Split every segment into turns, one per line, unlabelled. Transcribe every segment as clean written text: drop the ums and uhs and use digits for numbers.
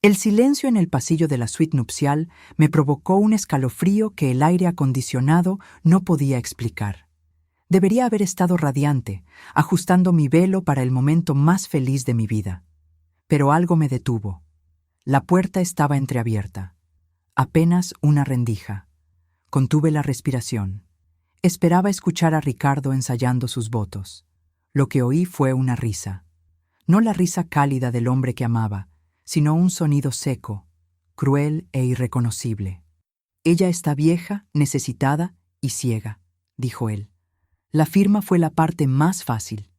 El silencio en el pasillo de la suite nupcial me provocó un escalofrío que el aire acondicionado no podía explicar. Debería haber estado radiante, ajustando mi velo para el momento más feliz de mi vida. Pero algo me detuvo. La puerta estaba entreabierta. Apenas una rendija. Contuve la respiración. Esperaba escuchar a Ricardo ensayando sus votos. Lo que oí fue una risa. No la risa cálida del hombre que amaba, sino un sonido seco, cruel e irreconocible. «Ella está vieja, necesitada y ciega», dijo él. La firma fue la parte más fácil.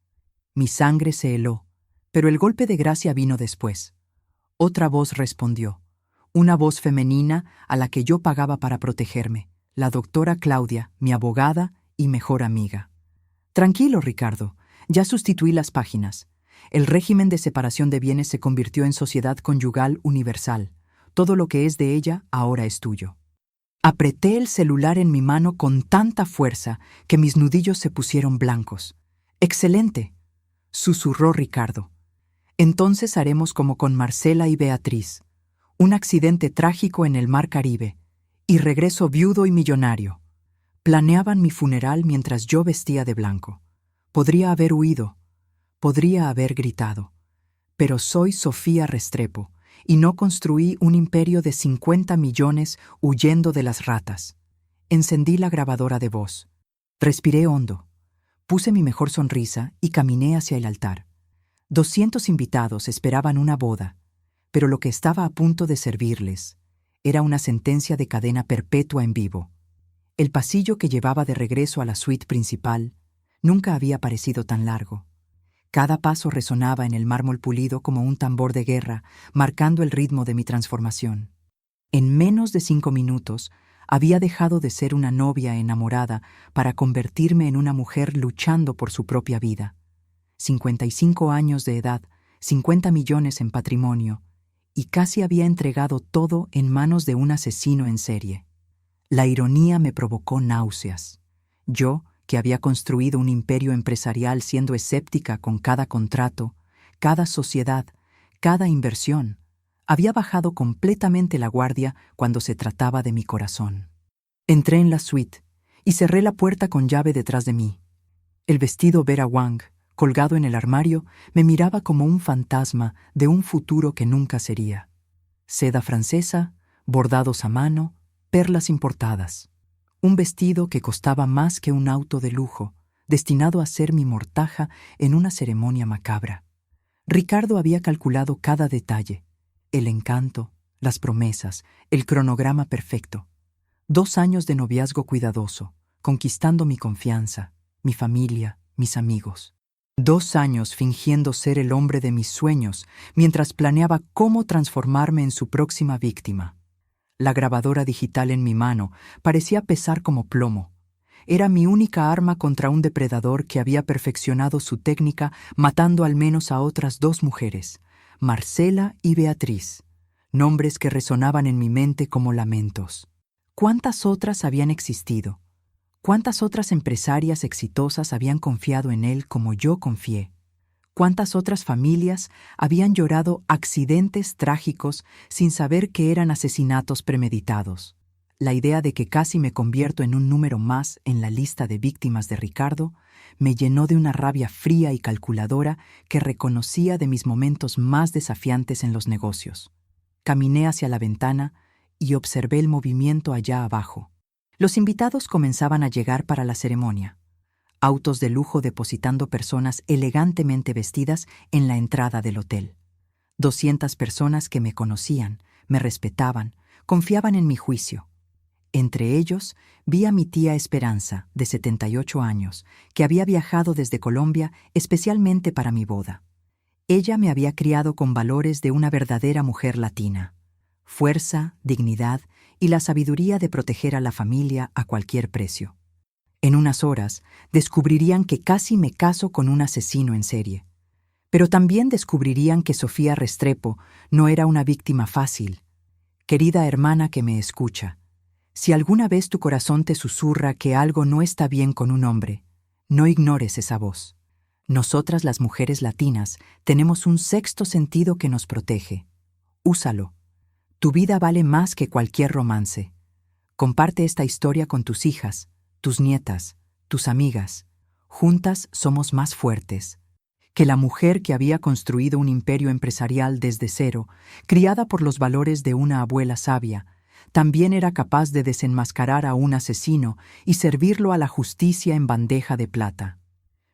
Mi sangre se heló, pero el golpe de gracia vino después. Otra voz respondió, una voz femenina a la que yo pagaba para protegerme, la doctora Claudia, mi abogada y mejor amiga. «Tranquilo, Ricardo, ya sustituí las páginas. El régimen de separación de bienes se convirtió en sociedad conyugal universal. Todo lo que es de ella ahora es tuyo». Apreté el celular en mi mano con tanta fuerza que mis nudillos se pusieron blancos. «Excelente», susurró Ricardo. «Entonces haremos como con Marcela y Beatriz. Un accidente trágico en el mar Caribe. Y regreso viudo y millonario». Planeaban mi funeral mientras yo vestía de blanco. Podría haber huido. Podría haber gritado. Pero soy Sofía Restrepo, y no construí un imperio de 50 millones huyendo de las ratas. Encendí la grabadora de voz. Respiré hondo. Puse mi mejor sonrisa y caminé hacia el altar. 200 invitados esperaban una boda, pero lo que estaba a punto de servirles era una sentencia de cadena perpetua en vivo. El pasillo que llevaba de regreso a la suite principal nunca había parecido tan largo. Cada paso resonaba en el mármol pulido como un tambor de guerra, marcando el ritmo de mi transformación. En menos de 5 minutos, había dejado de ser una novia enamorada para convertirme en una mujer luchando por su propia vida. 55 años de edad, 50 millones en patrimonio, y casi había entregado todo en manos de un asesino en serie. La ironía me provocó náuseas. Yo, que había construido un imperio empresarial siendo escéptica con cada contrato, cada sociedad, cada inversión, había bajado completamente la guardia cuando se trataba de mi corazón. Entré en la suite y cerré la puerta con llave detrás de mí. El vestido Vera Wang, colgado en el armario, me miraba como un fantasma de un futuro que nunca sería. Seda francesa, bordados a mano, perlas importadas. Un vestido que costaba más que un auto de lujo, destinado a ser mi mortaja en una ceremonia macabra. Ricardo había calculado cada detalle, el encanto, las promesas, el cronograma perfecto. 2 años de noviazgo cuidadoso, conquistando mi confianza, mi familia, mis amigos. 2 años fingiendo ser el hombre de mis sueños, mientras planeaba cómo transformarme en su próxima víctima. La grabadora digital en mi mano parecía pesar como plomo. Era mi única arma contra un depredador que había perfeccionado su técnica matando al menos a otras 2 mujeres, Marcela y Beatriz, nombres que resonaban en mi mente como lamentos. ¿Cuántas otras habían existido? ¿Cuántas otras empresarias exitosas habían confiado en él como yo confié? ¿Cuántas otras familias habían llorado accidentes trágicos sin saber que eran asesinatos premeditados? La idea de que casi me convierto en un número más en la lista de víctimas de Ricardo me llenó de una rabia fría y calculadora que reconocía de mis momentos más desafiantes en los negocios. Caminé hacia la ventana y observé el movimiento allá abajo. Los invitados comenzaban a llegar para la ceremonia. Autos de lujo depositando personas elegantemente vestidas en la entrada del hotel. 200 personas que me conocían, me respetaban, confiaban en mi juicio. Entre ellos, vi a mi tía Esperanza, de 78 años, que había viajado desde Colombia especialmente para mi boda. Ella me había criado con valores de una verdadera mujer latina. Fuerza, dignidad y la sabiduría de proteger a la familia a cualquier precio. En unas horas, descubrirían que casi me caso con un asesino en serie. Pero también descubrirían que Sofía Restrepo no era una víctima fácil. Querida hermana que me escucha, si alguna vez tu corazón te susurra que algo no está bien con un hombre, no ignores esa voz. Nosotras las mujeres latinas tenemos un sexto sentido que nos protege. Úsalo Tu vida vale más que cualquier romance. Comparte esta historia con tus hijas, tus nietas, tus amigas. Juntas somos más fuertes. Que la mujer que había construido un imperio empresarial desde cero, criada por los valores de una abuela sabia, también era capaz de desenmascarar a un asesino y servirlo a la justicia en bandeja de plata.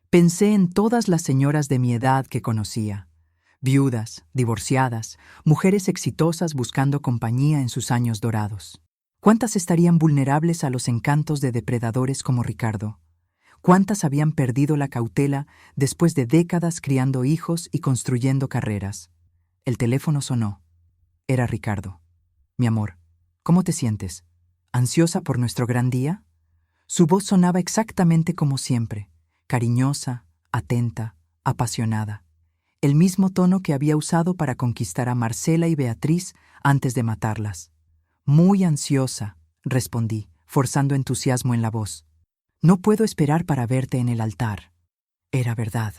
Pensé en todas las señoras de mi edad que conocía. Viudas, divorciadas, mujeres exitosas buscando compañía en sus años dorados. ¿Cuántas estarían vulnerables a los encantos de depredadores como Ricardo? ¿Cuántas habían perdido la cautela después de décadas criando hijos y construyendo carreras? El teléfono sonó. Era Ricardo. Mi amor, ¿cómo te sientes? ¿Ansiosa por nuestro gran día? Su voz sonaba exactamente como siempre, cariñosa, atenta, apasionada. El mismo tono que había usado para conquistar a Marcela y Beatriz antes de matarlas. Muy ansiosa, respondí, forzando entusiasmo en la voz. No puedo esperar para verte en el altar. Era verdad.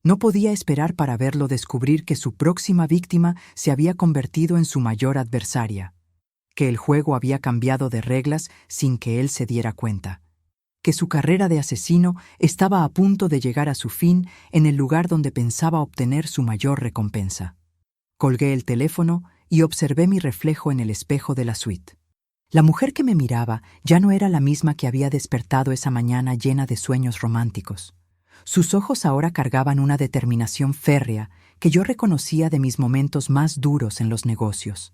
No podía esperar para verlo descubrir que su próxima víctima se había convertido en su mayor adversaria, que el juego había cambiado de reglas sin que él se diera cuenta, que su carrera de asesino estaba a punto de llegar a su fin en el lugar donde pensaba obtener su mayor recompensa. Colgué el teléfono y observé mi reflejo en el espejo de la suite. La mujer que me miraba ya no era la misma que había despertado esa mañana llena de sueños románticos. Sus ojos ahora cargaban una determinación férrea que yo reconocía de mis momentos más duros en los negocios.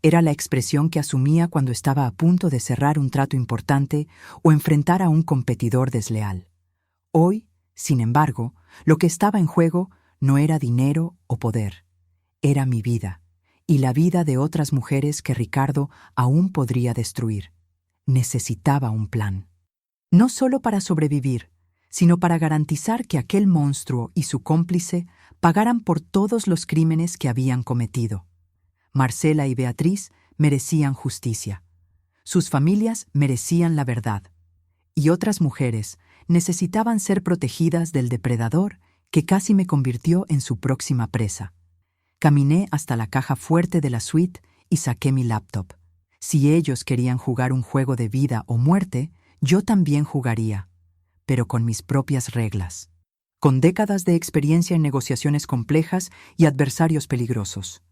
Era la expresión que asumía cuando estaba a punto de cerrar un trato importante o enfrentar a un competidor desleal. Hoy, sin embargo, lo que estaba en juego no era dinero o poder. Era mi vida. Y la vida de otras mujeres que Ricardo aún podría destruir. Necesitaba un plan. No solo para sobrevivir, sino para garantizar que aquel monstruo y su cómplice pagaran por todos los crímenes que habían cometido. Marcela y Beatriz merecían justicia. Sus familias merecían la verdad. Y otras mujeres necesitaban ser protegidas del depredador que casi me convirtió en su próxima presa. Caminé hasta la caja fuerte de la suite y saqué mi laptop. Si ellos querían jugar un juego de vida o muerte, yo también jugaría, pero con mis propias reglas. Con décadas de experiencia en negociaciones complejas y adversarios peligrosos.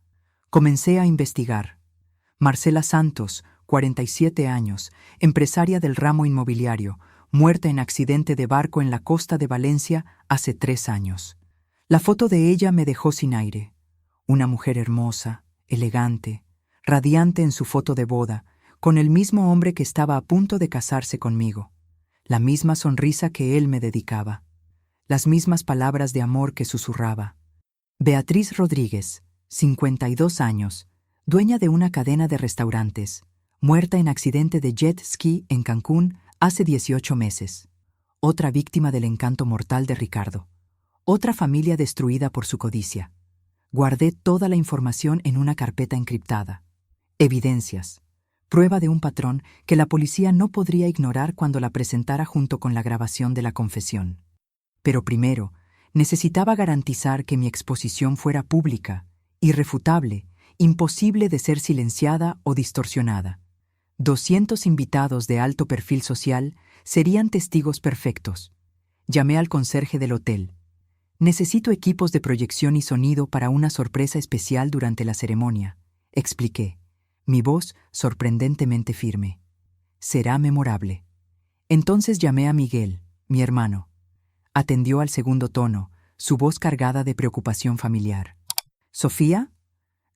Comencé a investigar. Marcela Santos, 47 años, empresaria del ramo inmobiliario, muerta en accidente de barco en la costa de Valencia hace 3 años. La foto de ella me dejó sin aire. Una mujer hermosa, elegante, radiante en su foto de boda, con el mismo hombre que estaba a punto de casarse conmigo. La misma sonrisa que él me dedicaba. Las mismas palabras de amor que susurraba. Beatriz Rodríguez, 52 años, dueña de una cadena de restaurantes, muerta en accidente de jet ski en Cancún hace 18 meses. Otra víctima del encanto mortal de Ricardo. Otra familia destruida por su codicia. Guardé toda la información en una carpeta encriptada. Evidencias. Prueba de un patrón que la policía no podría ignorar cuando la presentara junto con la grabación de la confesión. Pero primero, necesitaba garantizar que mi exposición fuera pública, irrefutable, imposible de ser silenciada o distorsionada. 200 invitados de alto perfil social serían testigos perfectos. Llamé al conserje del hotel. Necesito equipos de proyección y sonido para una sorpresa especial durante la ceremonia, expliqué, mi voz sorprendentemente firme. Será memorable. Entonces llamé a Miguel, mi hermano. Atendió al segundo tono, su voz cargada de preocupación familiar. ¿Sofía?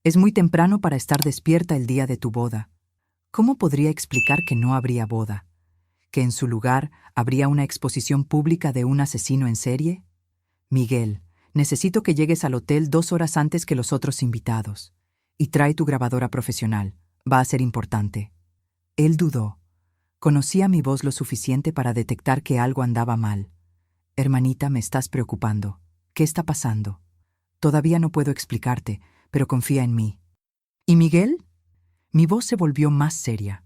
Es muy temprano para estar despierta el día de tu boda. ¿Cómo podría explicar que no habría boda? ¿Que en su lugar habría una exposición pública de un asesino en serie? Miguel, necesito que llegues al hotel 2 horas antes que los otros invitados. Y trae tu grabadora profesional. Va a ser importante. Él dudó. Conocía mi voz lo suficiente para detectar que algo andaba mal. Hermanita, me estás preocupando. ¿Qué está pasando? Todavía no puedo explicarte, pero confía en mí. ¿Y Miguel? Mi voz se volvió más seria.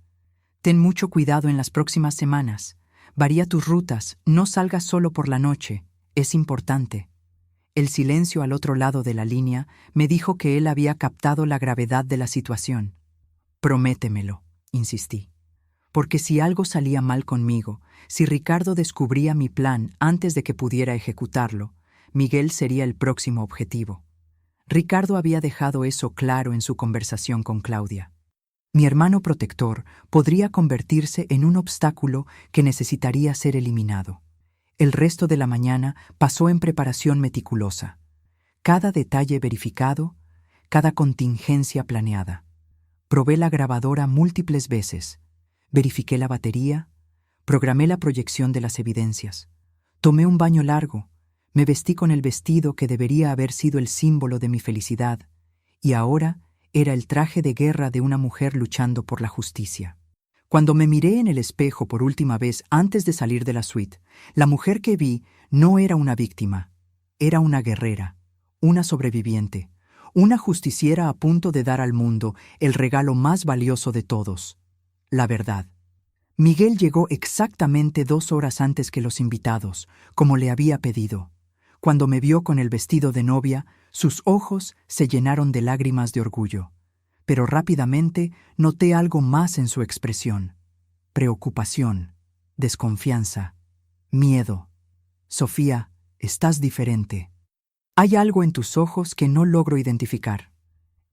Ten mucho cuidado en las próximas semanas. Varía tus rutas, no salgas solo por la noche. Es importante. El silencio al otro lado de la línea me dijo que él había captado la gravedad de la situación. Prométemelo, insistí. Porque si algo salía mal conmigo, si Ricardo descubría mi plan antes de que pudiera ejecutarlo, Miguel sería el próximo objetivo. Ricardo había dejado eso claro en su conversación con Claudia. Mi hermano protector podría convertirse en un obstáculo que necesitaría ser eliminado. El resto de la mañana pasó en preparación meticulosa. Cada detalle verificado, cada contingencia planeada. Probé la grabadora múltiples veces. Verifiqué la batería, programé la proyección de las evidencias. Tomé un baño largo, me vestí con el vestido que debería haber sido el símbolo de mi felicidad, y ahora era el traje de guerra de una mujer luchando por la justicia. Cuando me miré en el espejo por última vez antes de salir de la suite, la mujer que vi no era una víctima, era una guerrera, una sobreviviente, una justiciera a punto de dar al mundo el regalo más valioso de todos, la verdad. Miguel llegó exactamente 2 horas antes que los invitados, como le había pedido. Cuando me vio con el vestido de novia, sus ojos se llenaron de lágrimas de orgullo. Pero rápidamente noté algo más en su expresión. Preocupación, desconfianza, miedo. Sofía, estás diferente. Hay algo en tus ojos que no logro identificar.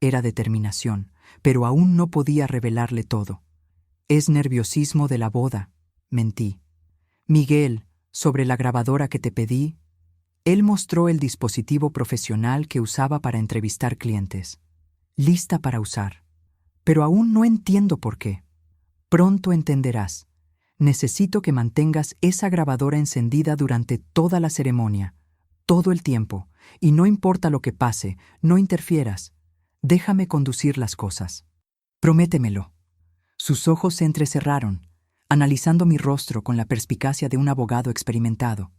Era determinación, pero aún no podía revelarle todo. Es nerviosismo de la boda, mentí. Miguel, sobre la grabadora que te pedí, él mostró el dispositivo profesional que usaba para entrevistar clientes. Lista para usar. Pero aún no entiendo por qué. Pronto entenderás. Necesito que mantengas esa grabadora encendida durante toda la ceremonia, todo el tiempo, y no importa lo que pase, no interfieras. Déjame conducir las cosas. Prométemelo. Sus ojos se entrecerraron, analizando mi rostro con la perspicacia de un abogado experimentado.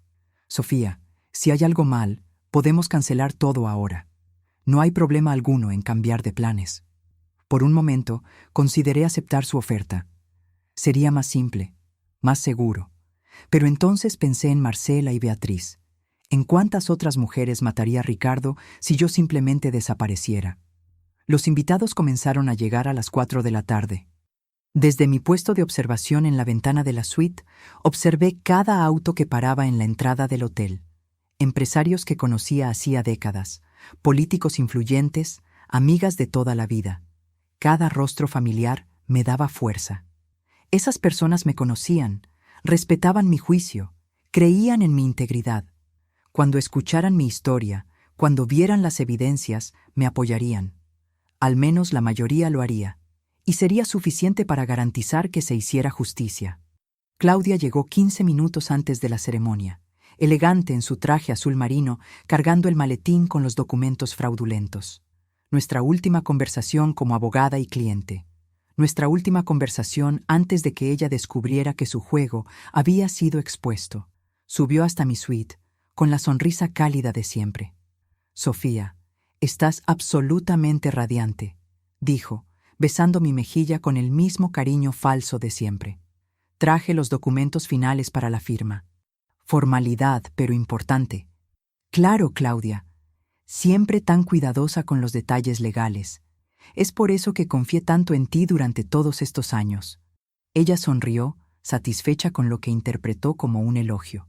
Sofía, si hay algo mal, podemos cancelar todo ahora. No hay problema alguno en cambiar de planes. Por un momento, consideré aceptar su oferta. Sería más simple, más seguro. Pero entonces pensé en Marcela y Beatriz. ¿En cuántas otras mujeres mataría Ricardo si yo simplemente desapareciera? Los invitados comenzaron a llegar a las 4 de la tarde. Desde mi puesto de observación en la ventana de la suite, observé cada auto que paraba en la entrada del hotel. Empresarios que conocía hacía décadas, políticos influyentes, amigas de toda la vida. Cada rostro familiar me daba fuerza. Esas personas me conocían, respetaban mi juicio, creían en mi integridad. Cuando escucharan mi historia, cuando vieran las evidencias, me apoyarían. Al menos la mayoría lo haría, y sería suficiente para garantizar que se hiciera justicia. Claudia llegó 15 minutos antes de la ceremonia, elegante en su traje azul marino, cargando el maletín con los documentos fraudulentos. Nuestra última conversación como abogada y cliente. Nuestra última conversación antes de que ella descubriera que su juego había sido expuesto. Subió hasta mi suite, con la sonrisa cálida de siempre. Sofía, estás absolutamente radiante, dijo, besando mi mejilla con el mismo cariño falso de siempre. Traje los documentos finales para la firma. Formalidad, pero importante. Claro, Claudia. Siempre tan cuidadosa con los detalles legales. Es por eso que confié tanto en ti durante todos estos años. Ella sonrió, satisfecha con lo que interpretó como un elogio.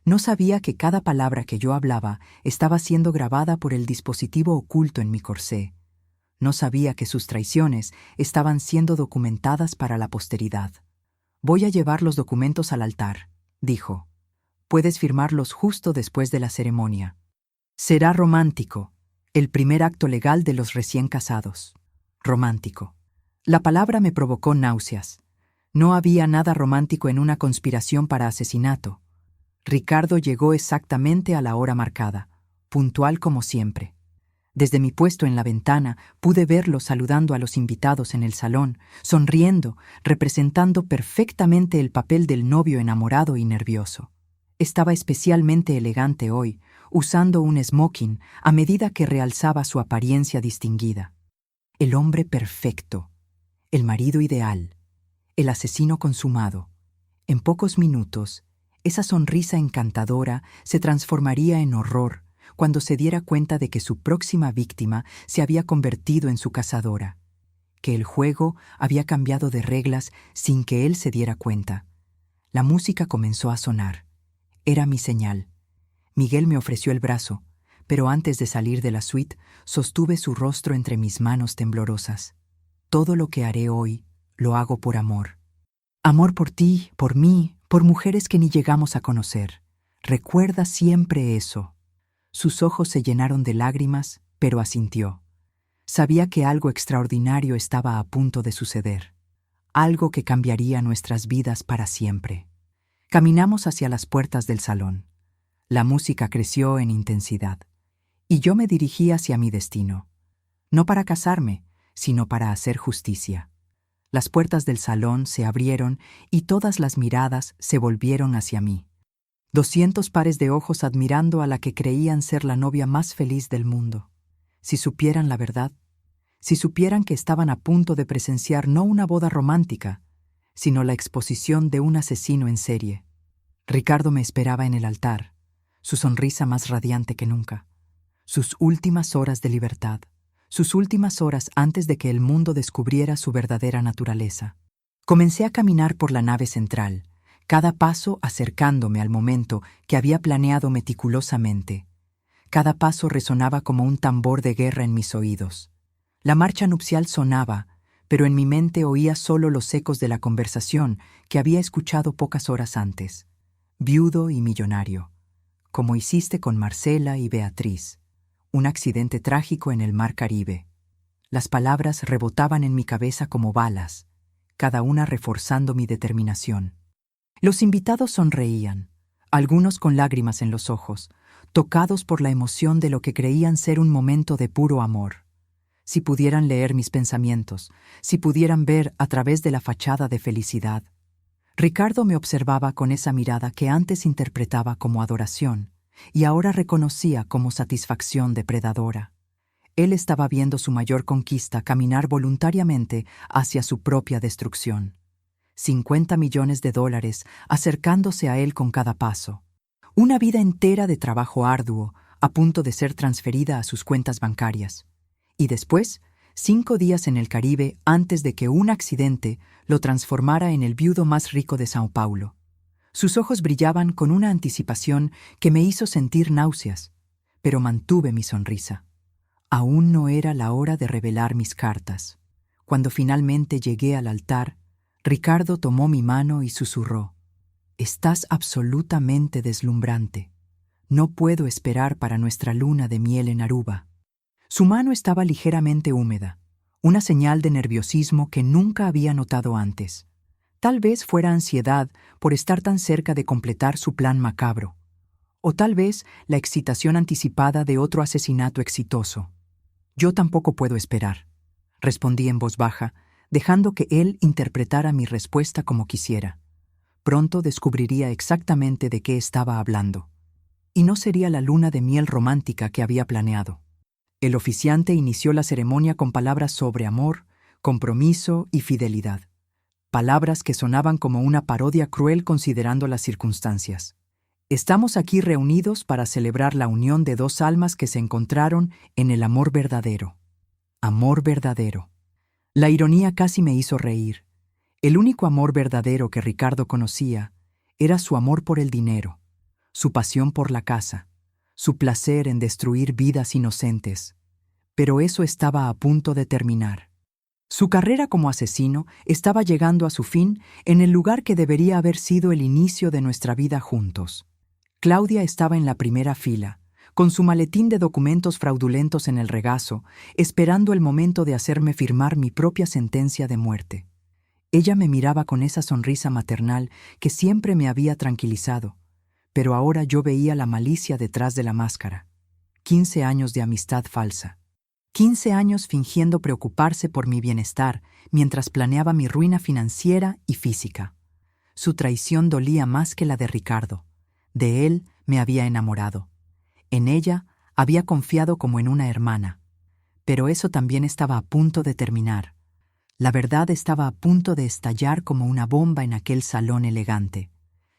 No sabía que cada palabra que yo hablaba estaba siendo grabada por el dispositivo oculto en mi corsé. No sabía que sus traiciones estaban siendo documentadas para la posteridad. Voy a llevar los documentos al altar, dijo. Puedes firmarlos justo después de la ceremonia. Será romántico, el primer acto legal de los recién casados. Romántico. La palabra me provocó náuseas. No había nada romántico en una conspiración para asesinato. Ricardo llegó exactamente a la hora marcada, puntual como siempre. Desde mi puesto en la ventana pude verlo saludando a los invitados en el salón, sonriendo, representando perfectamente el papel del novio enamorado y nervioso. Estaba especialmente elegante hoy, usando un smoking a medida que realzaba su apariencia distinguida. El hombre perfecto, el marido ideal, el asesino consumado. En pocos minutos, esa sonrisa encantadora se transformaría en horror cuando se diera cuenta de que su próxima víctima se había convertido en su cazadora. que el juego había cambiado de reglas sin que él se diera cuenta. La música comenzó a sonar. Era mi señal. Miguel me ofreció el brazo, pero antes de salir de la suite, sostuve su rostro entre mis manos temblorosas. Todo lo que haré hoy, lo hago por amor. Amor por ti, por mí, por mujeres que ni llegamos a conocer. Recuerda siempre eso. Sus ojos se llenaron de lágrimas, pero asintió. Sabía que algo extraordinario estaba a punto de suceder. Algo que cambiaría nuestras vidas para siempre. Caminamos hacia las puertas del salón. La música creció en intensidad, y yo me dirigí hacia mi destino. No para casarme, sino para hacer justicia. Las puertas del salón se abrieron y todas las miradas se volvieron hacia mí. 200 pares de ojos admirando a la que creían ser la novia más feliz del mundo. Si supieran la verdad, si supieran que estaban a punto de presenciar no una boda romántica, sino la exposición de un asesino en serie. Ricardo me esperaba en el altar, su sonrisa más radiante que nunca, sus últimas horas de libertad, sus últimas horas antes de que el mundo descubriera su verdadera naturaleza. Comencé a caminar por la nave central, cada paso acercándome al momento que había planeado meticulosamente. Cada paso resonaba como un tambor de guerra en mis oídos. La marcha nupcial sonaba, pero en mi mente oía solo los ecos de la conversación que había escuchado pocas horas antes. Viudo y millonario, como hiciste con Marcela y Beatriz. Un accidente trágico en el mar Caribe. Las palabras rebotaban en mi cabeza como balas, cada una reforzando mi determinación. Los invitados sonreían, algunos con lágrimas en los ojos, tocados por la emoción de lo que creían ser un momento de puro amor. Si pudieran leer mis pensamientos, si pudieran ver a través de la fachada de felicidad. Ricardo me observaba con esa mirada que antes interpretaba como adoración y ahora reconocía como satisfacción depredadora. Él estaba viendo su mayor conquista caminar voluntariamente hacia su propia destrucción. $50 millones acercándose a él con cada paso. Una vida entera de trabajo arduo, a punto de ser transferida a sus cuentas bancarias. Y después, 5 días en el Caribe antes de que un accidente lo transformara en el viudo más rico de Sao Paulo. Sus ojos brillaban con una anticipación que me hizo sentir náuseas, pero mantuve mi sonrisa. Aún no era la hora de revelar mis cartas. Cuando finalmente llegué al altar, Ricardo tomó mi mano y susurró: «Estás absolutamente deslumbrante. No puedo esperar para nuestra luna de miel en Aruba». Su mano estaba ligeramente húmeda, una señal de nerviosismo que nunca había notado antes. Tal vez fuera ansiedad por estar tan cerca de completar su plan macabro, o tal vez la excitación anticipada de otro asesinato exitoso. «Yo tampoco puedo esperar», respondí en voz baja, dejando que él interpretara mi respuesta como quisiera. Pronto descubriría exactamente de qué estaba hablando. Y no sería la luna de miel romántica que había planeado. El oficiante inició la ceremonia con palabras sobre amor, compromiso y fidelidad. Palabras que sonaban como una parodia cruel considerando las circunstancias. Estamos aquí reunidos para celebrar la unión de 2 almas que se encontraron en el amor verdadero. Amor verdadero. La ironía casi me hizo reír. El único amor verdadero que Ricardo conocía era su amor por el dinero, su pasión por la casa, su placer en destruir vidas inocentes. Pero eso estaba a punto de terminar. Su carrera como asesino estaba llegando a su fin en el lugar que debería haber sido el inicio de nuestra vida juntos. Claudia estaba en la primera fila, con su maletín de documentos fraudulentos en el regazo, esperando el momento de hacerme firmar mi propia sentencia de muerte. Ella me miraba con esa sonrisa maternal que siempre me había tranquilizado, pero ahora yo veía la malicia detrás de la máscara. 15 años de amistad falsa. 15 años fingiendo preocuparse por mi bienestar mientras planeaba mi ruina financiera y física. Su traición dolía más que la de Ricardo. De él me había enamorado. En ella había confiado como en una hermana. Pero eso también estaba a punto de terminar. La verdad estaba a punto de estallar como una bomba en aquel salón elegante.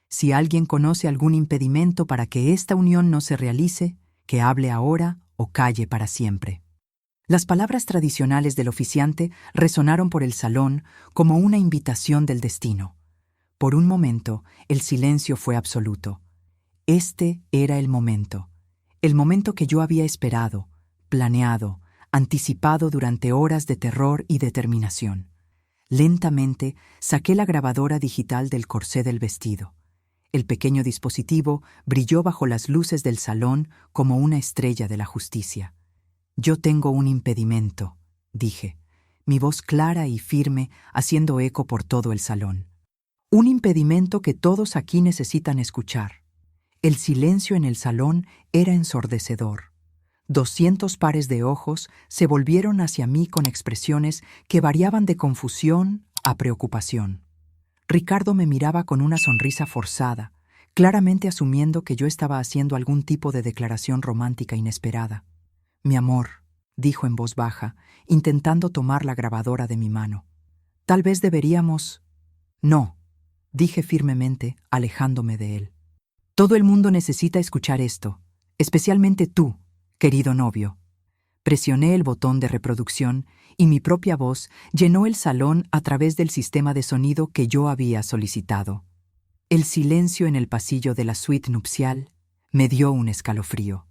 Si alguien conoce algún impedimento para que esta unión no se realice, que hable ahora o calle para siempre. Las palabras tradicionales del oficiante resonaron por el salón como una invitación del destino. Por un momento, el silencio fue absoluto. Este era el momento que yo había esperado, planeado, anticipado durante horas de terror y determinación. Lentamente saqué la grabadora digital del corsé del vestido. El pequeño dispositivo brilló bajo las luces del salón como una estrella de la justicia. «Yo tengo un impedimento», dije, mi voz clara y firme haciendo eco por todo el salón. Un impedimento que todos aquí necesitan escuchar. El silencio en el salón era ensordecedor. 200 pares de ojos se volvieron hacia mí con expresiones que variaban de confusión a preocupación. Ricardo me miraba con una sonrisa forzada, claramente asumiendo que yo estaba haciendo algún tipo de declaración romántica inesperada. «Mi amor», dijo en voz baja, intentando tomar la grabadora de mi mano. «Tal vez deberíamos...» «No», dije firmemente, alejándome de él. «Todo el mundo necesita escuchar esto, especialmente tú, querido novio». Presioné el botón de reproducción y mi propia voz llenó el salón a través del sistema de sonido que yo había solicitado. El silencio en el pasillo de la suite nupcial me dio un escalofrío.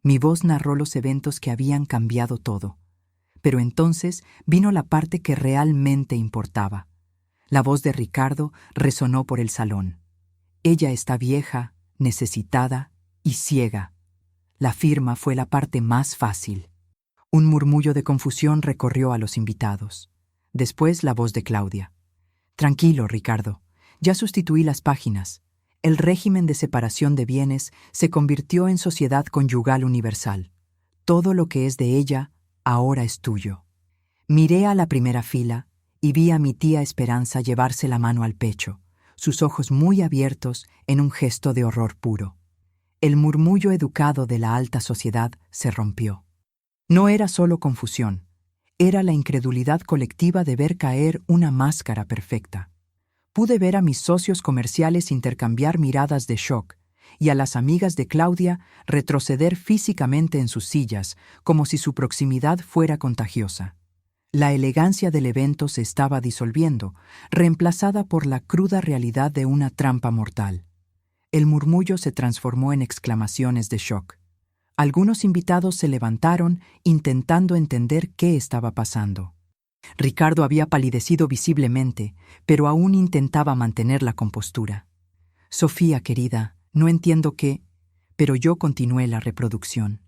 Mi voz narró los eventos que habían cambiado todo. Pero entonces vino la parte que realmente importaba. La voz de Ricardo resonó por el salón. «Ella está vieja, necesitada y ciega». La firma fue la parte más fácil. Un murmullo de confusión recorrió a los invitados. Después la voz de Claudia. «Tranquilo, Ricardo. Ya sustituí las páginas. El régimen de separación de bienes se convirtió en sociedad conyugal universal. Todo lo que es de ella ahora es tuyo». Miré a la primera fila y vi a mi tía Esperanza llevarse la mano al pecho, sus ojos muy abiertos en un gesto de horror puro. El murmullo educado de la alta sociedad se rompió. No era solo confusión, era la incredulidad colectiva de ver caer una máscara perfecta. Pude ver a mis socios comerciales intercambiar miradas de shock y a las amigas de Claudia retroceder físicamente en sus sillas, como si su proximidad fuera contagiosa. La elegancia del evento se estaba disolviendo, reemplazada por la cruda realidad de una trampa mortal. El murmullo se transformó en exclamaciones de shock. Algunos invitados se levantaron intentando entender qué estaba pasando. Ricardo había palidecido visiblemente, pero aún intentaba mantener la compostura. «Sofía, querida, no entiendo qué...» Pero yo continué la reproducción.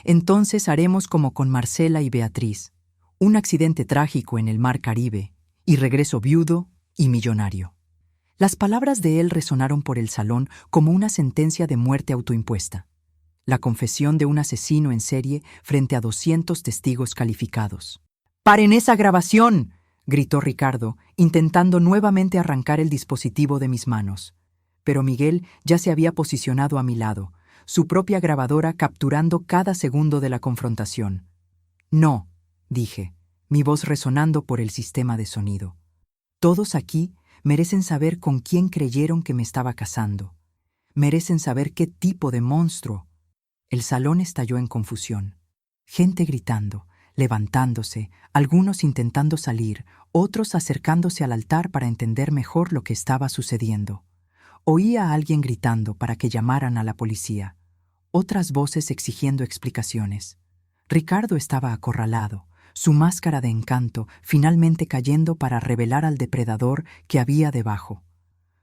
«Entonces haremos como con Marcela y Beatriz. Un accidente trágico en el mar Caribe, y regreso viudo y millonario». Las palabras de él resonaron por el salón como una sentencia de muerte autoimpuesta. La confesión de un asesino en serie frente a 200 testigos calificados. «¡Paren esa grabación!», gritó Ricardo, intentando nuevamente arrancar el dispositivo de mis manos. Pero Miguel ya se había posicionado a mi lado, su propia grabadora capturando cada segundo de la confrontación. «No», dije, mi voz resonando por el sistema de sonido. «Todos aquí merecen saber con quién creyeron que me estaba casando. Merecen saber qué tipo de monstruo». El salón estalló en confusión. Gente gritando, levantándose, algunos intentando salir, otros acercándose al altar para entender mejor lo que estaba sucediendo. Oí a alguien gritando para que llamaran a la policía. Otras voces exigiendo explicaciones. Ricardo estaba acorralado, su máscara de encanto finalmente cayendo para revelar al depredador que había debajo.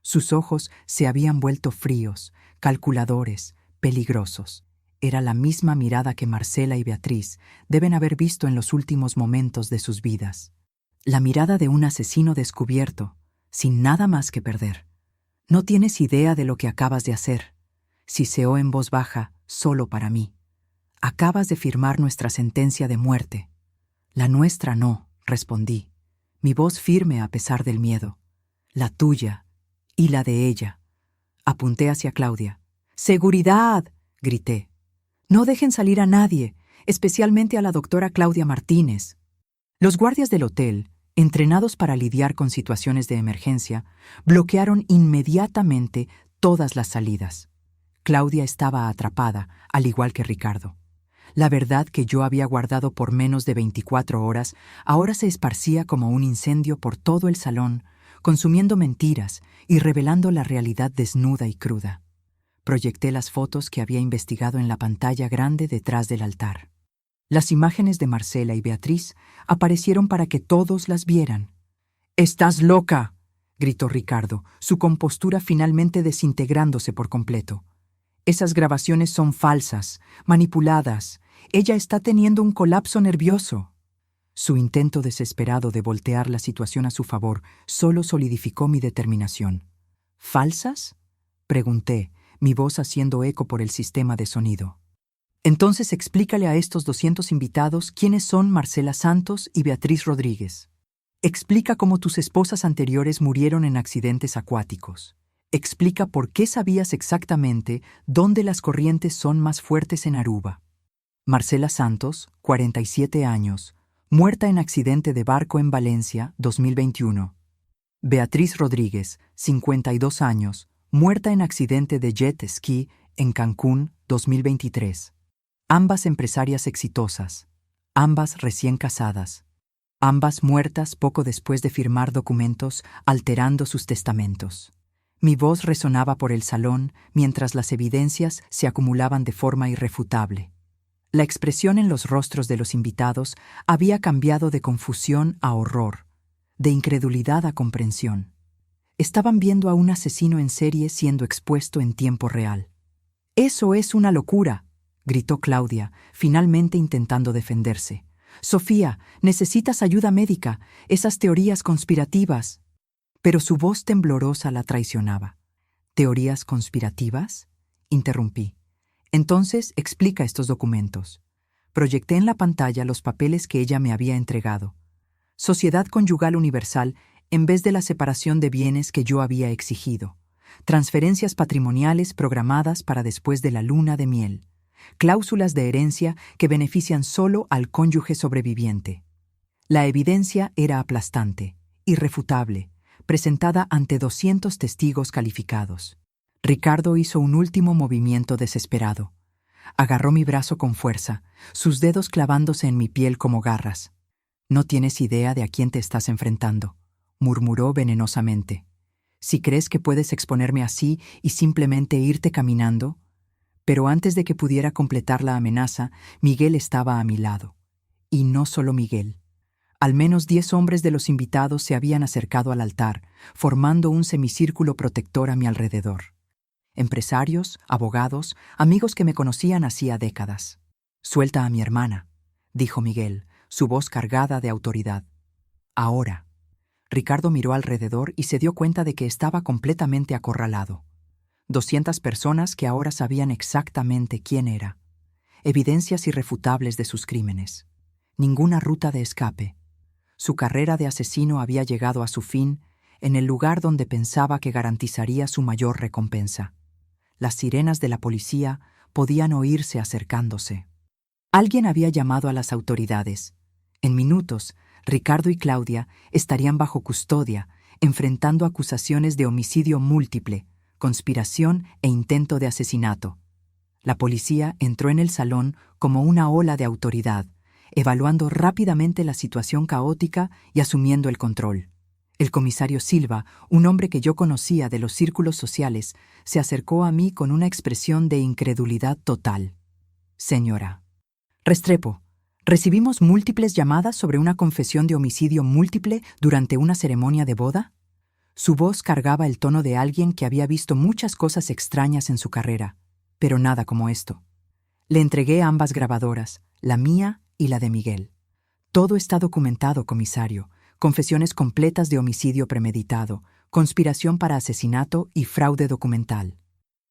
Sus ojos se habían vuelto fríos, calculadores, peligrosos. Era la misma mirada que Marcela y Beatriz deben haber visto en los últimos momentos de sus vidas. La mirada de un asesino descubierto, sin nada más que perder. «No tienes idea de lo que acabas de hacer», siseó en voz baja, solo para mí. «Acabas de firmar nuestra sentencia de muerte». «La nuestra no», respondí, mi voz firme a pesar del miedo. «La tuya y la de ella». Apunté hacia Claudia. «¡Seguridad!», grité. «No dejen salir a nadie, especialmente a la doctora Claudia Martínez». Los guardias del hotel, entrenados para lidiar con situaciones de emergencia, bloquearon inmediatamente todas las salidas. Claudia estaba atrapada, al igual que Ricardo. La verdad que yo había guardado por menos de 24 horas ahora se esparcía como un incendio por todo el salón, consumiendo mentiras y revelando la realidad desnuda y cruda. Proyecté las fotos que había investigado en la pantalla grande detrás del altar. Las imágenes de Marcela y Beatriz aparecieron para que todos las vieran. «¡Estás loca!», gritó Ricardo, su compostura finalmente desintegrándose por completo. «Esas grabaciones son falsas, manipuladas. Ella está teniendo un colapso nervioso». Su intento desesperado de voltear la situación a su favor solo solidificó mi determinación. «¿Falsas?», pregunté, mi voz haciendo eco por el sistema de sonido. «Entonces explícale a estos 200 invitados quiénes son Marcela Santos y Beatriz Rodríguez. Explica cómo tus esposas anteriores murieron en accidentes acuáticos. Explica por qué sabías exactamente dónde las corrientes son más fuertes en Aruba. Marcela Santos, 47 años, muerta en accidente de barco en Valencia, 2021. Beatriz Rodríguez, 52 años, muerta en accidente de jet ski en Cancún, 2023. Ambas empresarias exitosas, ambas recién casadas, ambas muertas poco después de firmar documentos alterando sus testamentos. Mi voz resonaba por el salón mientras las evidencias se acumulaban de forma irrefutable. La expresión en los rostros de los invitados había cambiado de confusión a horror, de incredulidad a comprensión. Estaban viendo a un asesino en serie siendo expuesto en tiempo real. «¡Eso es una locura!», gritó Claudia, finalmente intentando defenderse. «Sofía, necesitas ayuda médica, esas teorías conspirativas». Pero su voz temblorosa la traicionaba. «¿Teorías conspirativas?», interrumpí. «Entonces explica estos documentos». Proyecté en la pantalla los papeles que ella me había entregado. Sociedad Conyugal Universal en vez de la separación de bienes que yo había exigido. Transferencias patrimoniales programadas para después de la luna de miel. Cláusulas de herencia que benefician solo al cónyuge sobreviviente. La evidencia era aplastante, irrefutable, presentada ante 200 testigos calificados. Ricardo hizo un último movimiento desesperado. Agarró mi brazo con fuerza, sus dedos clavándose en mi piel como garras. «No tienes idea de a quién te estás enfrentando», murmuró venenosamente. «Si crees que puedes exponerme así y simplemente irte caminando». Pero antes de que pudiera completar la amenaza, Miguel estaba a mi lado. Y no solo Miguel. Al menos 10 hombres de los invitados se habían acercado al altar, formando un semicírculo protector a mi alrededor. Empresarios, abogados, amigos que me conocían hacía décadas. «Suelta a mi hermana», dijo Miguel, su voz cargada de autoridad. «Ahora». Ricardo miró alrededor y se dio cuenta de que estaba completamente acorralado. 200 personas que ahora sabían exactamente quién era. Evidencias irrefutables de sus crímenes. Ninguna ruta de escape. Su carrera de asesino había llegado a su fin en el lugar donde pensaba que garantizaría su mayor recompensa. Las sirenas de la policía podían oírse acercándose. Alguien había llamado a las autoridades. En minutos, Ricardo y Claudia estarían bajo custodia, enfrentando acusaciones de homicidio múltiple, conspiración e intento de asesinato. La policía entró en el salón como una ola de autoridad, evaluando rápidamente la situación caótica y asumiendo el control. El comisario Silva, un hombre que yo conocía de los círculos sociales, se acercó a mí con una expresión de incredulidad total. «Señora Restrepo, ¿recibimos múltiples llamadas sobre una confesión de homicidio múltiple durante una ceremonia de boda?». Su voz cargaba el tono de alguien que había visto muchas cosas extrañas en su carrera, pero nada como esto. Le entregué ambas grabadoras, la mía y la de Miguel. «Todo está documentado, comisario. Confesiones completas de homicidio premeditado, conspiración para asesinato y fraude documental».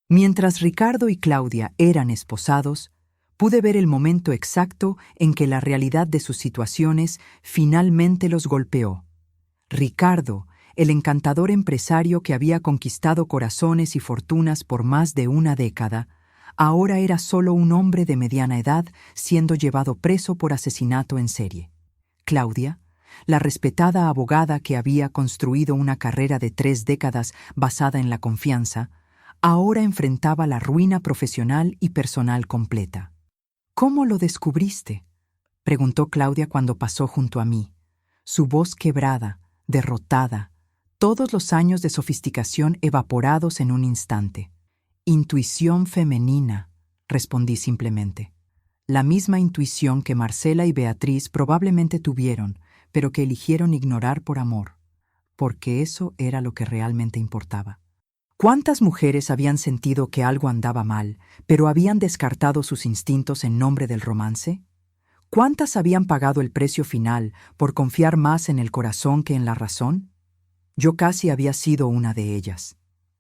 Mientras Ricardo y Claudia eran esposados, pude ver el momento exacto en que la realidad de sus situaciones finalmente los golpeó. Ricardo, el encantador empresario que había conquistado corazones y fortunas por más de una década, ahora era solo un hombre de mediana edad siendo llevado preso por asesinato en serie. Claudia, la respetada abogada que había construido una carrera de 3 décadas basada en la confianza, ahora enfrentaba la ruina profesional y personal completa. ¿Cómo lo descubriste?, preguntó Claudia cuando pasó junto a mí, su voz quebrada, derrotada, todos los años de sofisticación evaporados en un instante. Intuición femenina, respondí simplemente. La misma intuición que Marcela y Beatriz probablemente tuvieron, pero que eligieron ignorar por amor, porque eso era lo que realmente importaba. ¿Cuántas mujeres habían sentido que algo andaba mal, pero habían descartado sus instintos en nombre del romance? ¿Cuántas habían pagado el precio final por confiar más en el corazón que en la razón? Yo casi había sido una de ellas.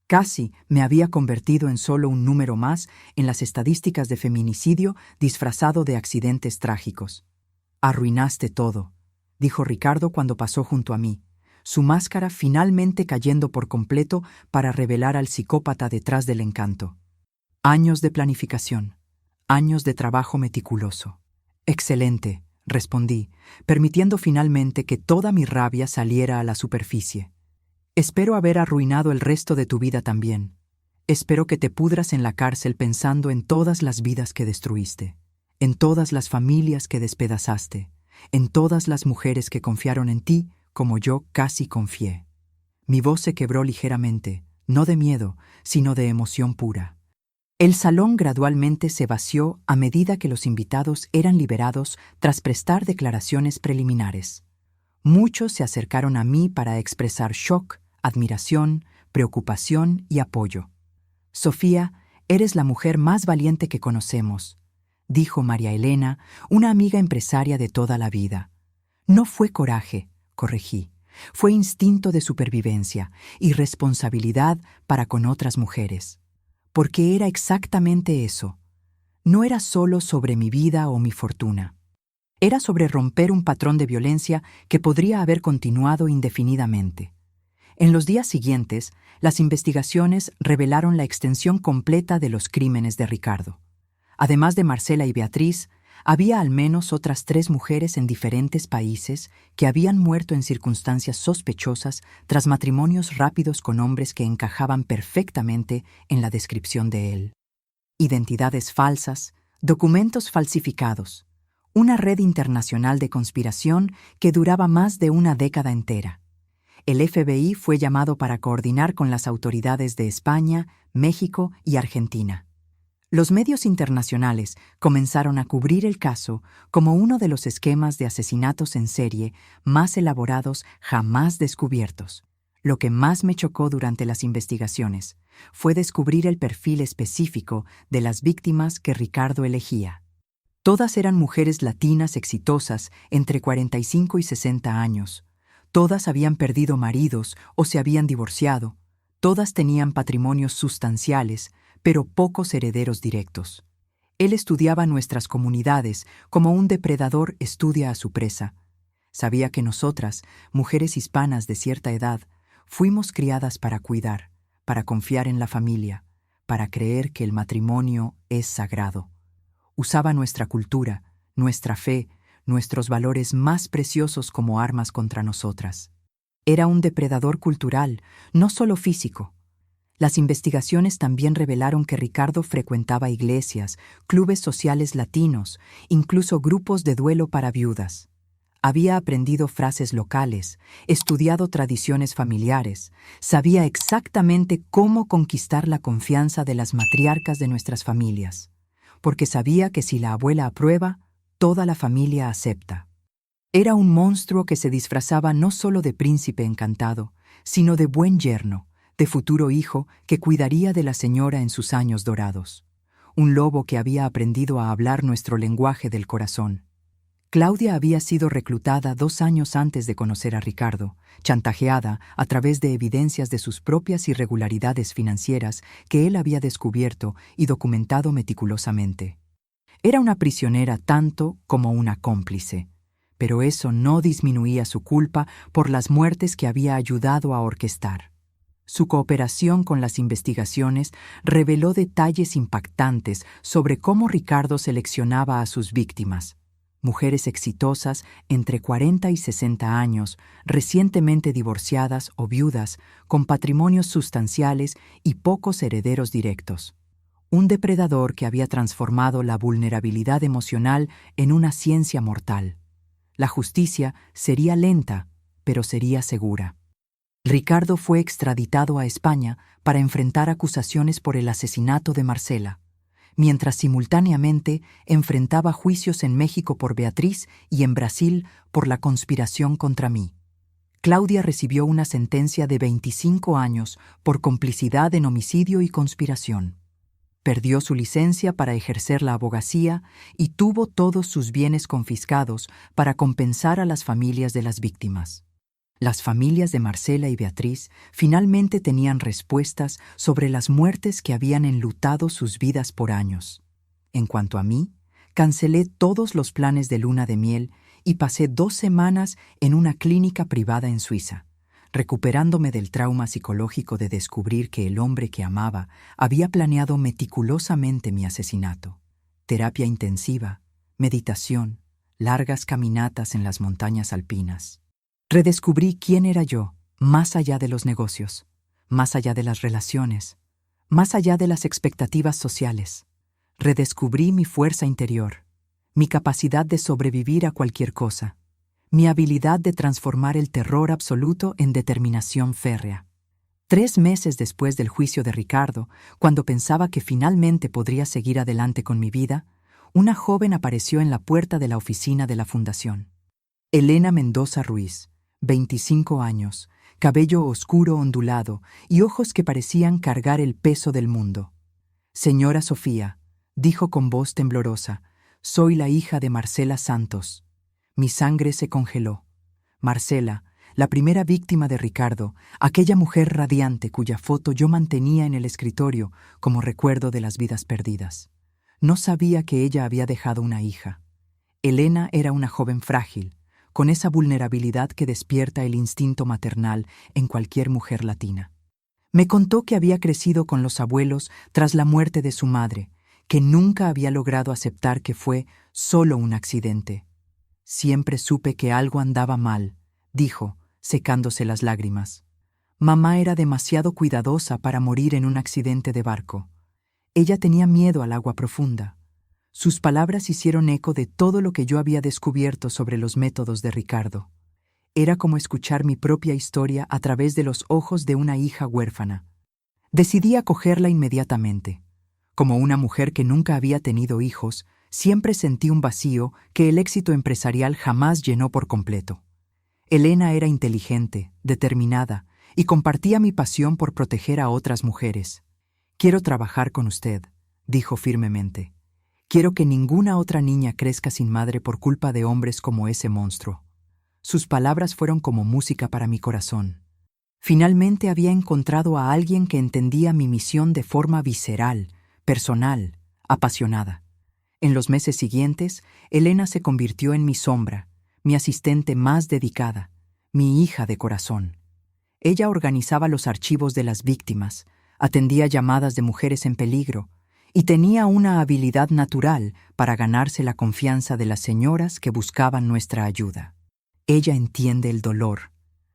Casi me había convertido en solo un número más en las estadísticas de feminicidio disfrazado de accidentes trágicos. Arruinaste todo, dijo Ricardo cuando pasó junto a mí, su máscara finalmente cayendo por completo para revelar al psicópata detrás del encanto. Años de planificación, años de trabajo meticuloso. Excelente, respondí, permitiendo finalmente que toda mi rabia saliera a la superficie. Espero haber arruinado el resto de tu vida también. Espero que te pudras en la cárcel pensando en todas las vidas que destruiste, en todas las familias que despedazaste, en todas las mujeres que confiaron en ti como yo casi confié. Mi voz se quebró ligeramente, no de miedo, sino de emoción pura. El salón gradualmente se vació a medida que los invitados eran liberados tras prestar declaraciones preliminares. Muchos se acercaron a mí para expresar shock, admiración, preocupación y apoyo. Sofía, eres la mujer más valiente que conocemos, dijo María Elena, una amiga empresaria de toda la vida. No fue coraje, corregí, fue instinto de supervivencia y responsabilidad para con otras mujeres. Porque era exactamente eso. No era solo sobre mi vida o mi fortuna. Era sobre romper un patrón de violencia que podría haber continuado indefinidamente. En los días siguientes, las investigaciones revelaron la extensión completa de los crímenes de Ricardo. Además de Marcela y Beatriz, había al menos otras 3 mujeres en diferentes países que habían muerto en circunstancias sospechosas tras matrimonios rápidos con hombres que encajaban perfectamente en la descripción de él. Identidades falsas, documentos falsificados, una red internacional de conspiración que duraba más de una década entera. El FBI fue llamado para coordinar con las autoridades de España, México y Argentina. Los medios internacionales comenzaron a cubrir el caso como uno de los esquemas de asesinatos en serie más elaborados jamás descubiertos. Lo que más me chocó durante las investigaciones fue descubrir el perfil específico de las víctimas que Ricardo elegía. Todas eran mujeres latinas exitosas entre 45 y 60 años. Todas habían perdido maridos o se habían divorciado. Todas tenían patrimonios sustanciales, pero pocos herederos directos. Él estudiaba nuestras comunidades como un depredador estudia a su presa. Sabía que nosotras, mujeres hispanas de cierta edad, fuimos criadas para cuidar, para confiar en la familia, para creer que el matrimonio es sagrado. Usaba nuestra cultura, nuestra fe, nuestros valores más preciosos como armas contra nosotras. Era un depredador cultural, no solo físico. Las investigaciones también revelaron que Ricardo frecuentaba iglesias, clubes sociales latinos, incluso grupos de duelo para viudas. Había aprendido frases locales, estudiado tradiciones familiares, sabía exactamente cómo conquistar la confianza de las matriarcas de nuestras familias, porque sabía que si la abuela aprueba, toda la familia acepta. Era un monstruo que se disfrazaba no solo de príncipe encantado, sino de buen yerno, de futuro hijo que cuidaría de la señora en sus años dorados. Un lobo que había aprendido a hablar nuestro lenguaje del corazón. Claudia había sido reclutada 2 años antes de conocer a Ricardo, chantajeada a través de evidencias de sus propias irregularidades financieras que él había descubierto y documentado meticulosamente. Era una prisionera tanto como una cómplice, pero eso no disminuía su culpa por las muertes que había ayudado a orquestar. Su cooperación con las investigaciones reveló detalles impactantes sobre cómo Ricardo seleccionaba a sus víctimas. Mujeres exitosas entre 40 y 60 años, recientemente divorciadas o viudas, con patrimonios sustanciales y pocos herederos directos. un depredador que había transformado la vulnerabilidad emocional en una ciencia mortal. La justicia sería lenta, pero sería segura. Ricardo fue extraditado a España para enfrentar acusaciones por el asesinato de Marcela, mientras simultáneamente enfrentaba juicios en México por Beatriz y en Brasil por la conspiración contra mí. Claudia recibió una sentencia de 25 años por complicidad en homicidio y conspiración. Perdió su licencia para ejercer la abogacía y tuvo todos sus bienes confiscados para compensar a las familias de las víctimas. Las familias de Marcela y Beatriz finalmente tenían respuestas sobre las muertes que habían enlutado sus vidas por años. En cuanto a mí, cancelé todos los planes de luna de miel y pasé 2 semanas en una clínica privada en Suiza, recuperándome del trauma psicológico de descubrir que el hombre que amaba había planeado meticulosamente mi asesinato. Terapia intensiva, meditación, largas caminatas en las montañas alpinas. Redescubrí quién era yo, más allá de los negocios, más allá de las relaciones, más allá de las expectativas sociales. Redescubrí mi fuerza interior, mi capacidad de sobrevivir a cualquier cosa, mi habilidad de transformar el terror absoluto en determinación férrea. 3 meses después del juicio de Ricardo, cuando pensaba que finalmente podría seguir adelante con mi vida, una joven apareció en la puerta de la oficina de la fundación. Elena Mendoza Ruiz, 25 años, cabello oscuro ondulado y ojos que parecían cargar el peso del mundo. «Señora Sofía», dijo con voz temblorosa, «soy la hija de Marcela Santos». Mi sangre se congeló. Marcela, la primera víctima de Ricardo, aquella mujer radiante cuya foto yo mantenía en el escritorio como recuerdo de las vidas perdidas. No sabía que ella había dejado una hija. Elena era una joven frágil, con esa vulnerabilidad que despierta el instinto maternal en cualquier mujer latina. Me contó que había crecido con los abuelos tras la muerte de su madre, que nunca había logrado aceptar que fue solo un accidente. «Siempre supe que algo andaba mal», dijo, secándose las lágrimas. «Mamá era demasiado cuidadosa para morir en un accidente de barco. Ella tenía miedo al agua profunda». Sus palabras hicieron eco de todo lo que yo había descubierto sobre los métodos de Ricardo. Era como escuchar mi propia historia a través de los ojos de una hija huérfana. Decidí acogerla inmediatamente. Como una mujer que nunca había tenido hijos, siempre sentí un vacío que el éxito empresarial jamás llenó por completo. Elena era inteligente, determinada, y compartía mi pasión por proteger a otras mujeres. «Quiero trabajar con usted», dijo firmemente. «Quiero que ninguna otra niña crezca sin madre por culpa de hombres como ese monstruo». Sus palabras fueron como música para mi corazón. Finalmente había encontrado a alguien que entendía mi misión de forma visceral, personal, apasionada. En los meses siguientes, Elena se convirtió en mi sombra, mi asistente más dedicada, mi hija de corazón. Ella organizaba los archivos de las víctimas, atendía llamadas de mujeres en peligro, y tenía una habilidad natural para ganarse la confianza de las señoras que buscaban nuestra ayuda. «Ella entiende el dolor»,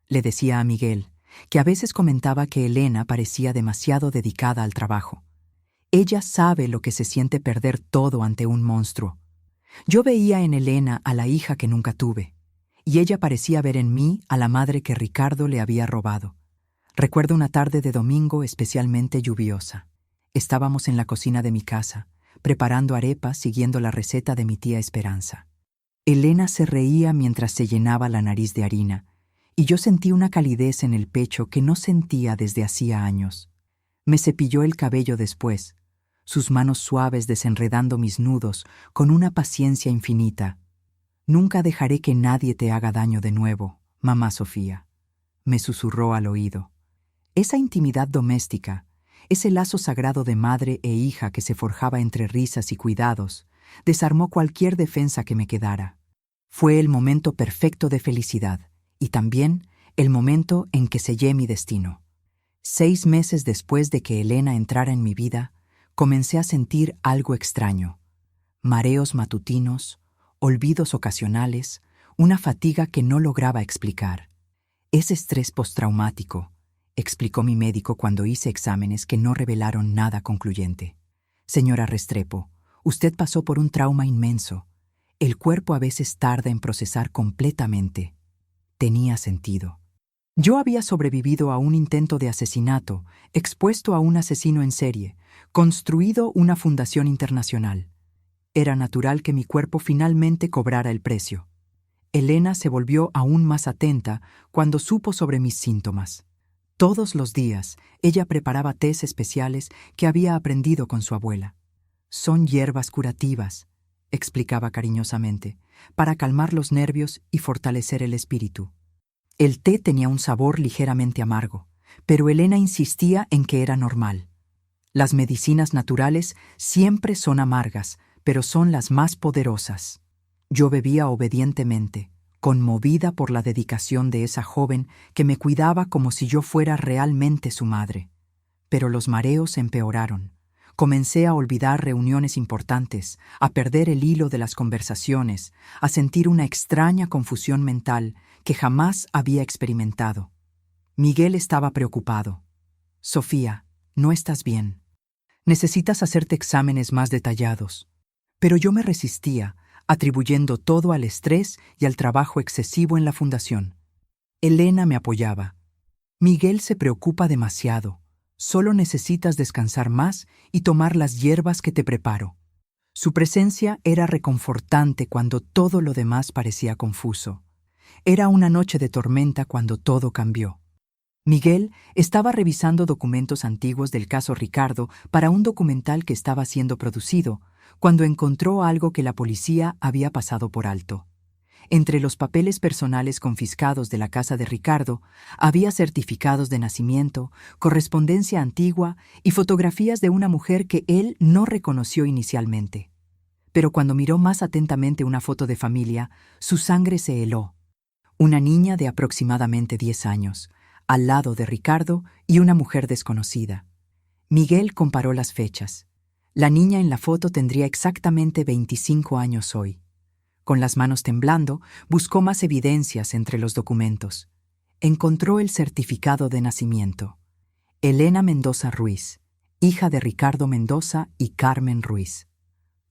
le decía a Miguel, que a veces comentaba que Elena parecía demasiado dedicada al trabajo. «Ella sabe lo que se siente perder todo ante un monstruo». Yo veía en Elena a la hija que nunca tuve, y ella parecía ver en mí a la madre que Ricardo le había robado. Recuerdo una tarde de domingo especialmente lluviosa. Estábamos en la cocina de mi casa, preparando arepas siguiendo la receta de mi tía Esperanza. Elena se reía mientras se llenaba la nariz de harina, y yo sentí una calidez en el pecho que no sentía desde hacía años. Me cepilló el cabello después, sus manos suaves desenredando mis nudos con una paciencia infinita. «Nunca dejaré que nadie te haga daño de nuevo, mamá Sofía», me susurró al oído. Esa intimidad doméstica, ese lazo sagrado de madre e hija que se forjaba entre risas y cuidados, desarmó cualquier defensa que me quedara. Fue el momento perfecto de felicidad, y también el momento en que sellé mi destino. 6 meses después de que Elena entrara en mi vida, comencé a sentir algo extraño. Mareos matutinos, olvidos ocasionales, una fatiga que no lograba explicar. «Es estrés postraumático», explicó mi médico cuando hice exámenes que no revelaron nada concluyente. Señora Restrepo, usted pasó por un trauma inmenso. El cuerpo a veces tarda en procesar completamente. Tenía sentido. Yo había sobrevivido a un intento de asesinato, expuesto a un asesino en serie, construido una fundación internacional. Era natural que mi cuerpo finalmente cobrara el precio. Elena se volvió aún más atenta cuando supo sobre mis síntomas. Todos los días, ella preparaba tés especiales que había aprendido con su abuela. Son hierbas curativas, explicaba cariñosamente, para calmar los nervios y fortalecer el espíritu. El té tenía un sabor ligeramente amargo, pero Elena insistía en que era normal. Las medicinas naturales siempre son amargas, pero son las más poderosas. Yo bebía obedientemente, conmovida por la dedicación de esa joven que me cuidaba como si yo fuera realmente su madre. Pero los mareos empeoraron. Comencé a olvidar reuniones importantes, a perder el hilo de las conversaciones, a sentir una extraña confusión mental que jamás había experimentado. Miguel estaba preocupado. «Sofía, no estás bien. Necesitas hacerte exámenes más detallados». Pero yo me resistía, atribuyendo todo al estrés y al trabajo excesivo en la fundación. Elena me apoyaba. «Miguel se preocupa demasiado. Solo necesitas descansar más y tomar las hierbas que te preparo». Su presencia era reconfortante cuando todo lo demás parecía confuso. Era una noche de tormenta cuando todo cambió. Miguel estaba revisando documentos antiguos del caso Ricardo para un documental que estaba siendo producido, cuando encontró algo que la policía había pasado por alto. Entre los papeles personales confiscados de la casa de Ricardo, había certificados de nacimiento, correspondencia antigua y fotografías de una mujer que él no reconoció inicialmente. Pero cuando miró más atentamente una foto de familia, su sangre se heló. Una niña de aproximadamente 10 años, al lado de Ricardo y una mujer desconocida. Miguel comparó las fechas. La niña en la foto tendría exactamente 25 años hoy. Con las manos temblando, buscó más evidencias entre los documentos. Encontró el certificado de nacimiento. Elena Mendoza Ruiz, hija de Ricardo Mendoza y Carmen Ruiz.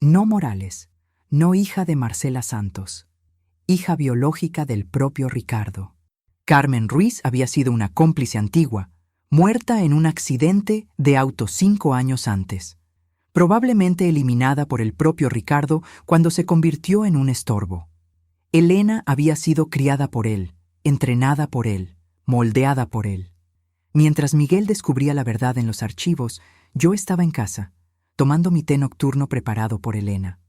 No Morales, no hija de Marcela Santos. Hija biológica del propio Ricardo. Carmen Ruiz había sido una cómplice antigua, muerta en un accidente de auto 5 años antes. Probablemente eliminada por el propio Ricardo cuando se convirtió en un estorbo. Elena había sido criada por él, entrenada por él, moldeada por él. Mientras Miguel descubría la verdad en los archivos, yo estaba en casa, tomando mi té nocturno preparado por Elena.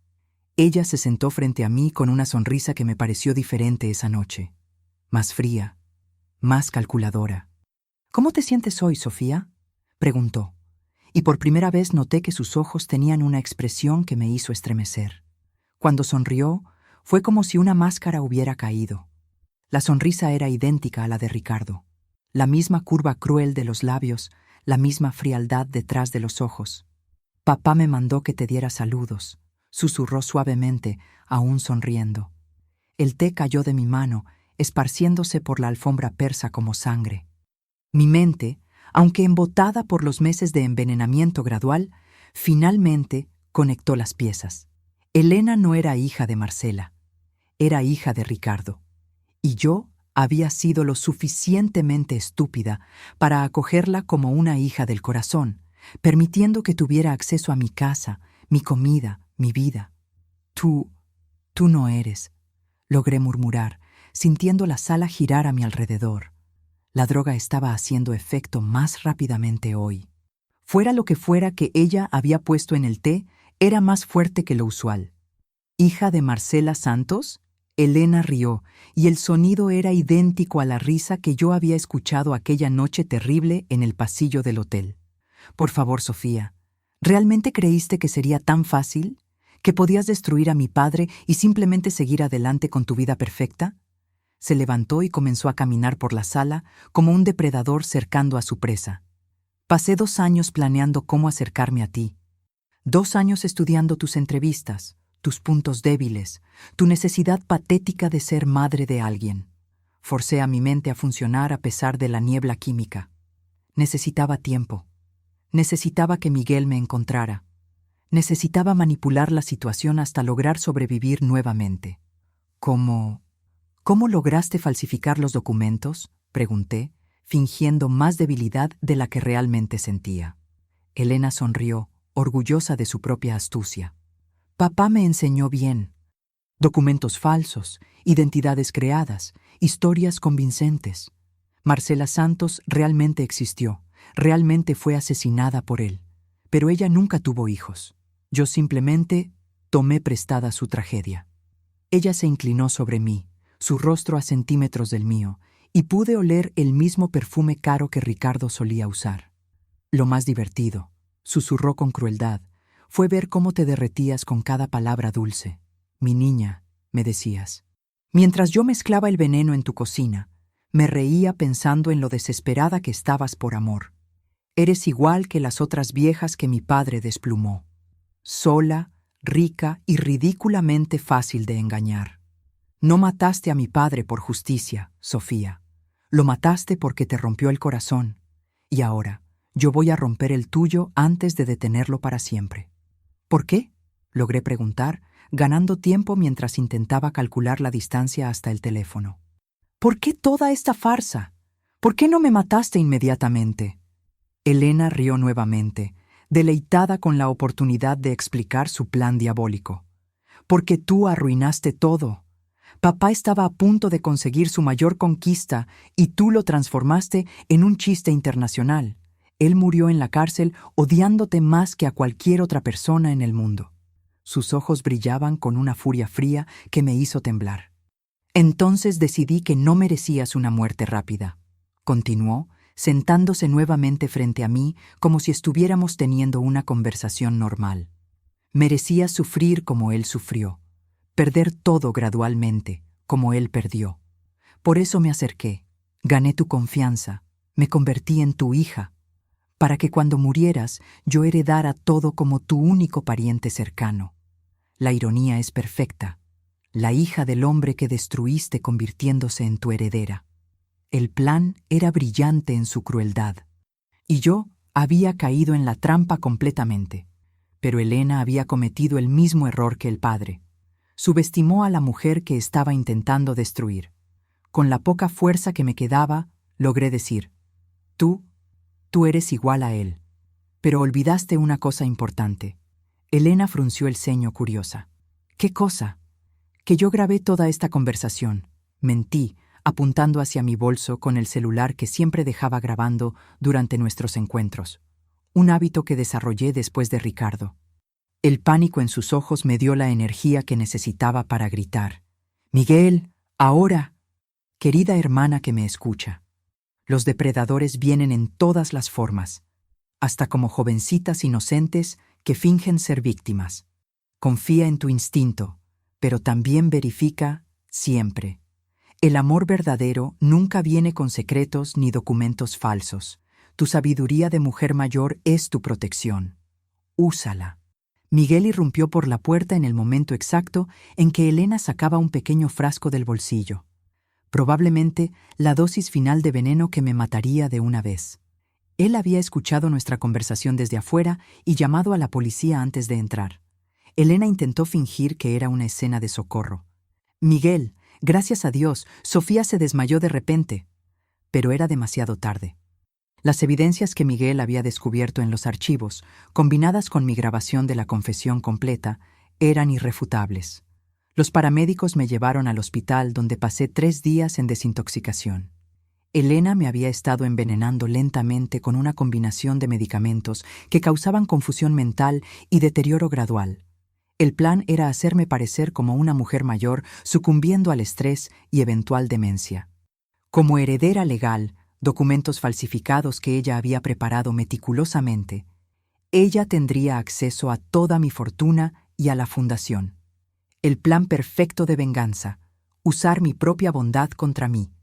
Ella se sentó frente a mí con una sonrisa que me pareció diferente esa noche. Más fría, más calculadora. «¿Cómo te sientes hoy, Sofía?», preguntó. Y por primera vez noté que sus ojos tenían una expresión que me hizo estremecer. Cuando sonrió, fue como si una máscara hubiera caído. La sonrisa era idéntica a la de Ricardo. La misma curva cruel de los labios, la misma frialdad detrás de los ojos. «Papá me mandó que te diera saludos», susurró suavemente, aún sonriendo. El té cayó de mi mano, esparciéndose por la alfombra persa como sangre. Mi mente, aunque embotada por los meses de envenenamiento gradual, finalmente conectó las piezas. Elena no era hija de Marcela, era hija de Ricardo. Y yo había sido lo suficientemente estúpida para acogerla como una hija del corazón, permitiendo que tuviera acceso a mi casa, mi comida, mi vida. Tú no eres, logré murmurar, sintiendo la sala girar a mi alrededor. La droga estaba haciendo efecto más rápidamente hoy. Fuera lo que fuera que ella había puesto en el té, era más fuerte que lo usual. «¿Hija de Marcela Santos?», Elena rió, y el sonido era idéntico a la risa que yo había escuchado aquella noche terrible en el pasillo del hotel. «Por favor, Sofía, ¿realmente creíste que sería tan fácil? ¿Que podías destruir a mi padre y simplemente seguir adelante con tu vida perfecta?». Se levantó y comenzó a caminar por la sala como un depredador cercando a su presa. «Pasé 2 años planeando cómo acercarme a ti. 2 años estudiando tus entrevistas, tus puntos débiles, tu necesidad patética de ser madre de alguien. Forcé a mi mente a funcionar a pesar de la niebla química. Necesitaba tiempo. Necesitaba que Miguel me encontrara. Necesitaba manipular la situación hasta lograr sobrevivir nuevamente. ¿Cómo lograste falsificar los documentos?, pregunté, fingiendo más debilidad de la que realmente sentía. Elena sonrió, orgullosa de su propia astucia. Papá me enseñó bien. Documentos falsos, identidades creadas, historias convincentes. Marcela Santos realmente existió, realmente fue asesinada por él, pero ella nunca tuvo hijos. Yo simplemente tomé prestada su tragedia. Ella se inclinó sobre mí, su rostro a centímetros del mío, y pude oler el mismo perfume caro que Ricardo solía usar. Lo más divertido, susurró con crueldad, fue ver cómo te derretías con cada palabra dulce. Mi niña, me decías. Mientras yo mezclaba el veneno en tu cocina, me reía pensando en lo desesperada que estabas por amor. Eres igual que las otras viejas que mi padre desplumó. Sola, rica y ridículamente fácil de engañar. No mataste a mi padre por justicia, Sofía. Lo mataste porque te rompió el corazón. Y ahora, yo voy a romper el tuyo antes de detenerlo para siempre. ¿Por qué?, logré preguntar, ganando tiempo mientras intentaba calcular la distancia hasta el teléfono. ¿Por qué toda esta farsa? ¿Por qué no me mataste inmediatamente? Elena rió nuevamente, deleitada con la oportunidad de explicar su plan diabólico. Porque tú arruinaste todo. Papá estaba a punto de conseguir su mayor conquista y tú lo transformaste en un chiste internacional. Él murió en la cárcel odiándote más que a cualquier otra persona en el mundo. Sus ojos brillaban con una furia fría que me hizo temblar. Entonces decidí que no merecías una muerte rápida. Continuó, sentándose nuevamente frente a mí como si estuviéramos teniendo una conversación normal. Merecías sufrir como él sufrió, perder todo gradualmente, como él perdió. Por eso me acerqué, gané tu confianza, me convertí en tu hija, para que cuando murieras yo heredara todo como tu único pariente cercano. La ironía es perfecta, la hija del hombre que destruiste convirtiéndose en tu heredera. El plan era brillante en su crueldad, y yo había caído en la trampa completamente. Pero Elena había cometido el mismo error que el padre. Subestimó a la mujer que estaba intentando destruir. Con la poca fuerza que me quedaba, logré decir, tú eres igual a él. Pero olvidaste una cosa importante. Elena frunció el ceño curiosa. ¿Qué cosa? Que yo grabé toda esta conversación. Mentí, apuntando hacia mi bolso con el celular que siempre dejaba grabando durante nuestros encuentros. Un hábito que desarrollé después de Ricardo. El pánico en sus ojos me dio la energía que necesitaba para gritar. «Miguel, ahora! Querida hermana que me escucha. Los depredadores vienen en todas las formas, hasta como jovencitas inocentes que fingen ser víctimas. Confía en tu instinto, pero también verifica siempre. El amor verdadero nunca viene con secretos ni documentos falsos. Tu sabiduría de mujer mayor es tu protección. Úsala». Miguel irrumpió por la puerta en el momento exacto en que Elena sacaba un pequeño frasco del bolsillo. Probablemente la dosis final de veneno que me mataría de una vez. Él había escuchado nuestra conversación desde afuera y llamado a la policía antes de entrar. Elena intentó fingir que era una escena de socorro. «Miguel, gracias a Dios, Sofía se desmayó de repente». Pero era demasiado tarde. Las evidencias que Miguel había descubierto en los archivos, combinadas con mi grabación de la confesión completa, eran irrefutables. Los paramédicos me llevaron al hospital donde pasé 3 días en desintoxicación. Elena me había estado envenenando lentamente con una combinación de medicamentos que causaban confusión mental y deterioro gradual. El plan era hacerme parecer como una mujer mayor sucumbiendo al estrés y eventual demencia. Como heredera legal, documentos falsificados que ella había preparado meticulosamente, ella tendría acceso a toda mi fortuna y a la fundación. El plan perfecto de venganza, usar mi propia bondad contra mí.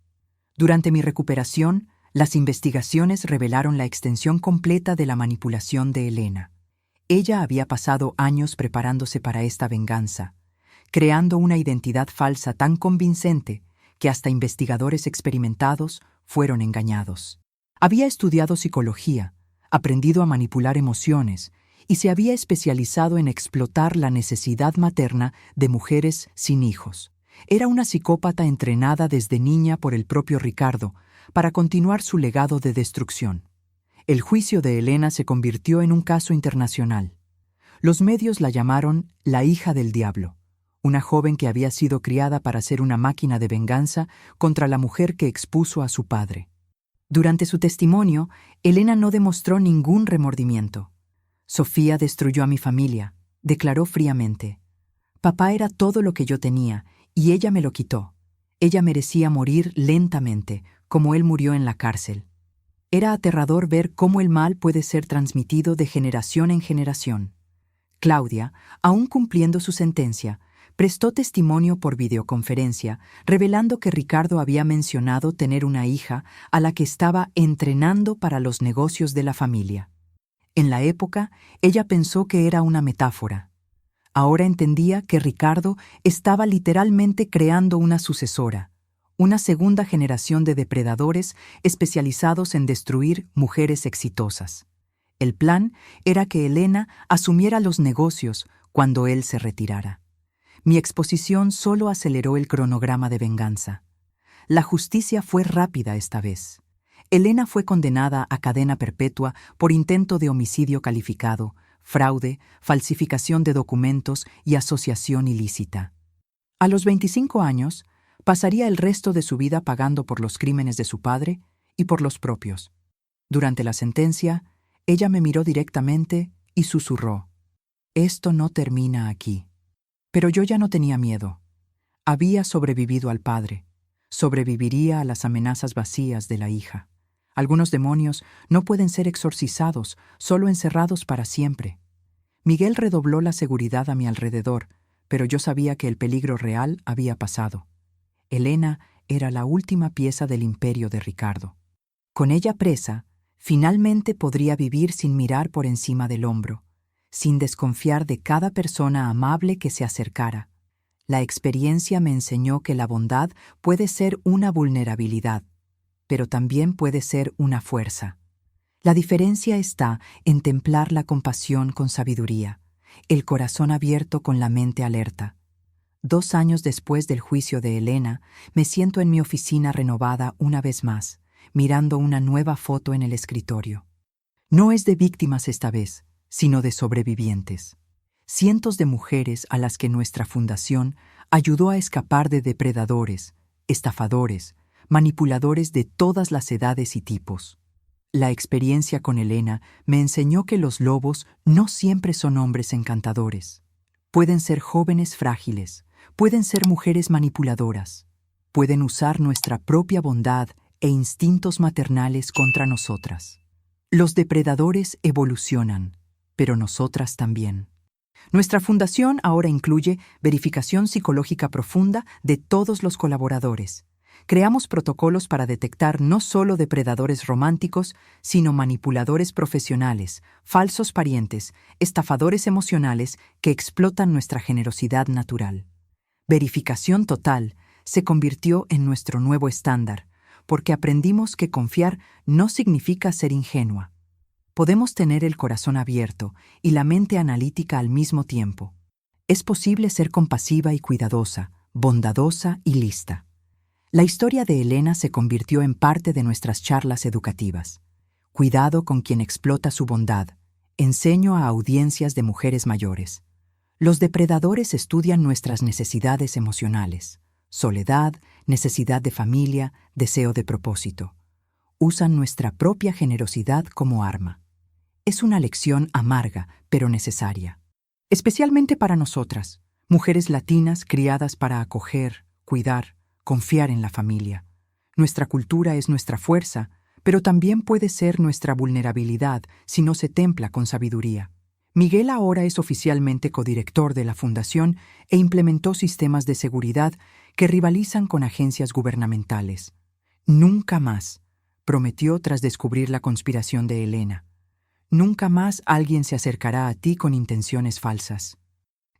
Durante mi recuperación, las investigaciones revelaron la extensión completa de la manipulación de Elena. Ella había pasado años preparándose para esta venganza, creando una identidad falsa tan convincente que hasta investigadores experimentados fueron engañados. Había estudiado psicología, aprendido a manipular emociones y se había especializado en explotar la necesidad materna de mujeres sin hijos. Era una psicópata entrenada desde niña por el propio Ricardo para continuar su legado de destrucción. El juicio de Elena se convirtió en un caso internacional. Los medios la llamaron la hija del diablo, una joven que había sido criada para ser una máquina de venganza contra la mujer que expuso a su padre. Durante su testimonio, Elena no demostró ningún remordimiento. Sofía destruyó a mi familia, declaró fríamente. Papá era todo lo que yo tenía, y ella me lo quitó. Ella merecía morir lentamente, como él murió en la cárcel. Era aterrador ver cómo el mal puede ser transmitido de generación en generación. Claudia, aún cumpliendo su sentencia, prestó testimonio por videoconferencia, revelando que Ricardo había mencionado tener una hija a la que estaba entrenando para los negocios de la familia. En la época, ella pensó que era una metáfora. Ahora entendía que Ricardo estaba literalmente creando una sucesora, una segunda generación de depredadores especializados en destruir mujeres exitosas. El plan era que Elena asumiera los negocios cuando él se retirara. Mi exposición solo aceleró el cronograma de venganza. La justicia fue rápida esta vez. Elena fue condenada a cadena perpetua por intento de homicidio calificado, fraude, falsificación de documentos y asociación ilícita. A los 25 años, pasaría el resto de su vida pagando por los crímenes de su padre y por los propios. Durante la sentencia, ella me miró directamente y susurró: «Esto no termina aquí». Pero yo ya no tenía miedo. Había sobrevivido al padre. Sobreviviría a las amenazas vacías de la hija. Algunos demonios no pueden ser exorcizados, solo encerrados para siempre. Miguel redobló la seguridad a mi alrededor, pero yo sabía que el peligro real había pasado. Elena era la última pieza del imperio de Ricardo. Con ella presa, finalmente podría vivir sin mirar por encima del hombro, sin desconfiar de cada persona amable que se acercara. La experiencia me enseñó que la bondad puede ser una vulnerabilidad, pero también puede ser una fuerza. La diferencia está en templar la compasión con sabiduría, el corazón abierto con la mente alerta. 2 años después del juicio de Elena, me siento en mi oficina renovada una vez más, mirando una nueva foto en el escritorio. No es de víctimas esta vez, sino de sobrevivientes. Cientos de mujeres a las que nuestra fundación ayudó a escapar de depredadores, estafadores, manipuladores de todas las edades y tipos. La experiencia con Elena me enseñó que los lobos no siempre son hombres encantadores. Pueden ser jóvenes frágiles, pueden ser mujeres manipuladoras, pueden usar nuestra propia bondad e instintos maternales contra nosotras. Los depredadores evolucionan, pero nosotras también. Nuestra fundación ahora incluye verificación psicológica profunda de todos los colaboradores. Creamos protocolos para detectar no solo depredadores románticos, sino manipuladores profesionales, falsos parientes, estafadores emocionales que explotan nuestra generosidad natural. Verificación total se convirtió en nuestro nuevo estándar, porque aprendimos que confiar no significa ser ingenua. Podemos tener el corazón abierto y la mente analítica al mismo tiempo. Es posible ser compasiva y cuidadosa, bondadosa y lista. La historia de Elena se convirtió en parte de nuestras charlas educativas. Cuidado con quien explota su bondad. Enseño a audiencias de mujeres mayores. Los depredadores estudian nuestras necesidades emocionales: soledad, necesidad de familia, deseo de propósito. Usan nuestra propia generosidad como arma. Es una lección amarga, pero necesaria. Especialmente para nosotras, mujeres latinas criadas para acoger, cuidar, confiar en la familia. Nuestra cultura es nuestra fuerza, pero también puede ser nuestra vulnerabilidad si no se templa con sabiduría. Miguel ahora es oficialmente codirector de la Fundación e implementó sistemas de seguridad que rivalizan con agencias gubernamentales. Nunca más, prometió tras descubrir la conspiración de Elena. Nunca más alguien se acercará a ti con intenciones falsas.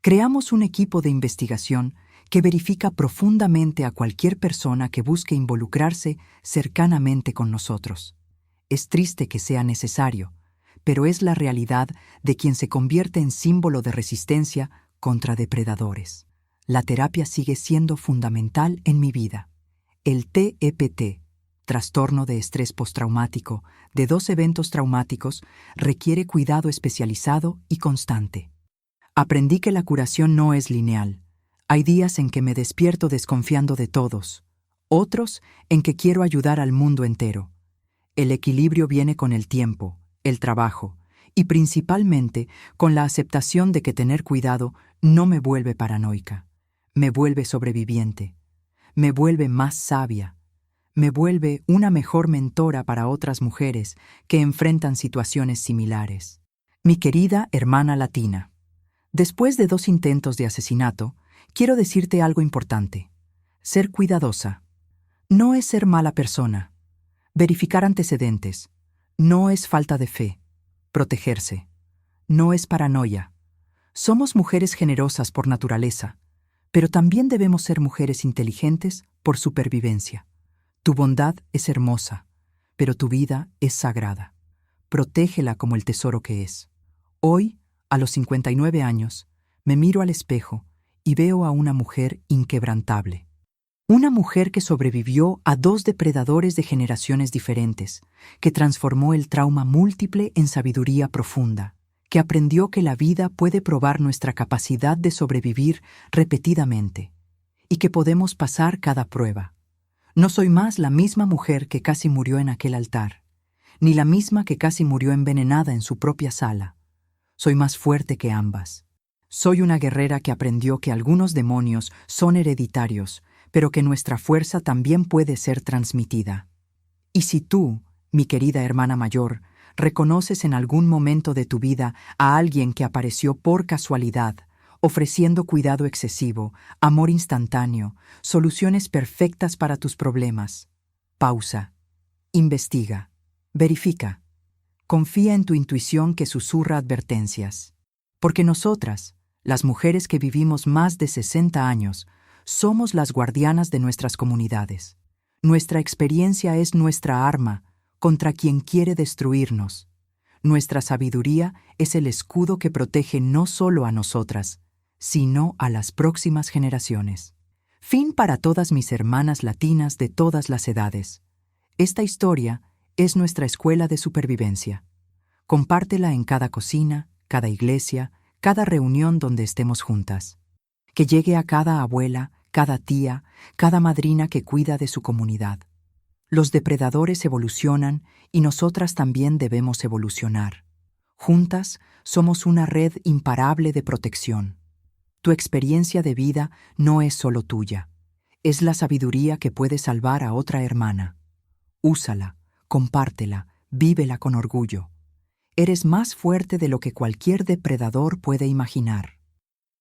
Creamos un equipo de investigación que verifica profundamente a cualquier persona que busque involucrarse cercanamente con nosotros. Es triste que sea necesario, pero es la realidad de quien se convierte en símbolo de resistencia contra depredadores. La terapia sigue siendo fundamental en mi vida. El TEPT, trastorno de estrés postraumático, de 2 eventos traumáticos, requiere cuidado especializado y constante. Aprendí que la curación no es lineal. Hay días en que me despierto desconfiando de todos, otros en que quiero ayudar al mundo entero. El equilibrio viene con el tiempo, el trabajo y principalmente con la aceptación de que tener cuidado no me vuelve paranoica, me vuelve sobreviviente, me vuelve más sabia, me vuelve una mejor mentora para otras mujeres que enfrentan situaciones similares. Mi querida hermana latina, después de 2 intentos de asesinato, quiero decirte algo importante. Ser cuidadosa no es ser mala persona. Verificar antecedentes no es falta de fe. Protegerse no es paranoia. Somos mujeres generosas por naturaleza, pero también debemos ser mujeres inteligentes por supervivencia. Tu bondad es hermosa, pero tu vida es sagrada. Protégela como el tesoro que es. Hoy, a los 59 años, me miro al espejo y veo a una mujer inquebrantable. Una mujer que sobrevivió a 2 depredadores de generaciones diferentes, que transformó el trauma múltiple en sabiduría profunda, que aprendió que la vida puede probar nuestra capacidad de sobrevivir repetidamente y que podemos pasar cada prueba. No soy más la misma mujer que casi murió en aquel altar, ni la misma que casi murió envenenada en su propia sala. Soy más fuerte que ambas. Soy una guerrera que aprendió que algunos demonios son hereditarios, pero que nuestra fuerza también puede ser transmitida. Y si tú, mi querida hermana mayor, reconoces en algún momento de tu vida a alguien que apareció por casualidad, ofreciendo cuidado excesivo, amor instantáneo, soluciones perfectas para tus problemas, pausa, investiga, verifica, confía en tu intuición que susurra advertencias. Porque nosotras, las mujeres que vivimos más de 60 años, somos las guardianas de nuestras comunidades. Nuestra experiencia es nuestra arma contra quien quiere destruirnos. Nuestra sabiduría es el escudo que protege no solo a nosotras, sino a las próximas generaciones. Fin para todas mis hermanas latinas de todas las edades. Esta historia es nuestra escuela de supervivencia. Compártela en cada cocina, cada iglesia, cada reunión donde estemos juntas. Que llegue a cada abuela, cada tía, cada madrina que cuida de su comunidad. Los depredadores evolucionan y nosotras también debemos evolucionar. Juntas somos una red imparable de protección. Tu experiencia de vida no es solo tuya. Es la sabiduría que puede salvar a otra hermana. Úsala, compártela, vívela con orgullo. Eres más fuerte de lo que cualquier depredador puede imaginar.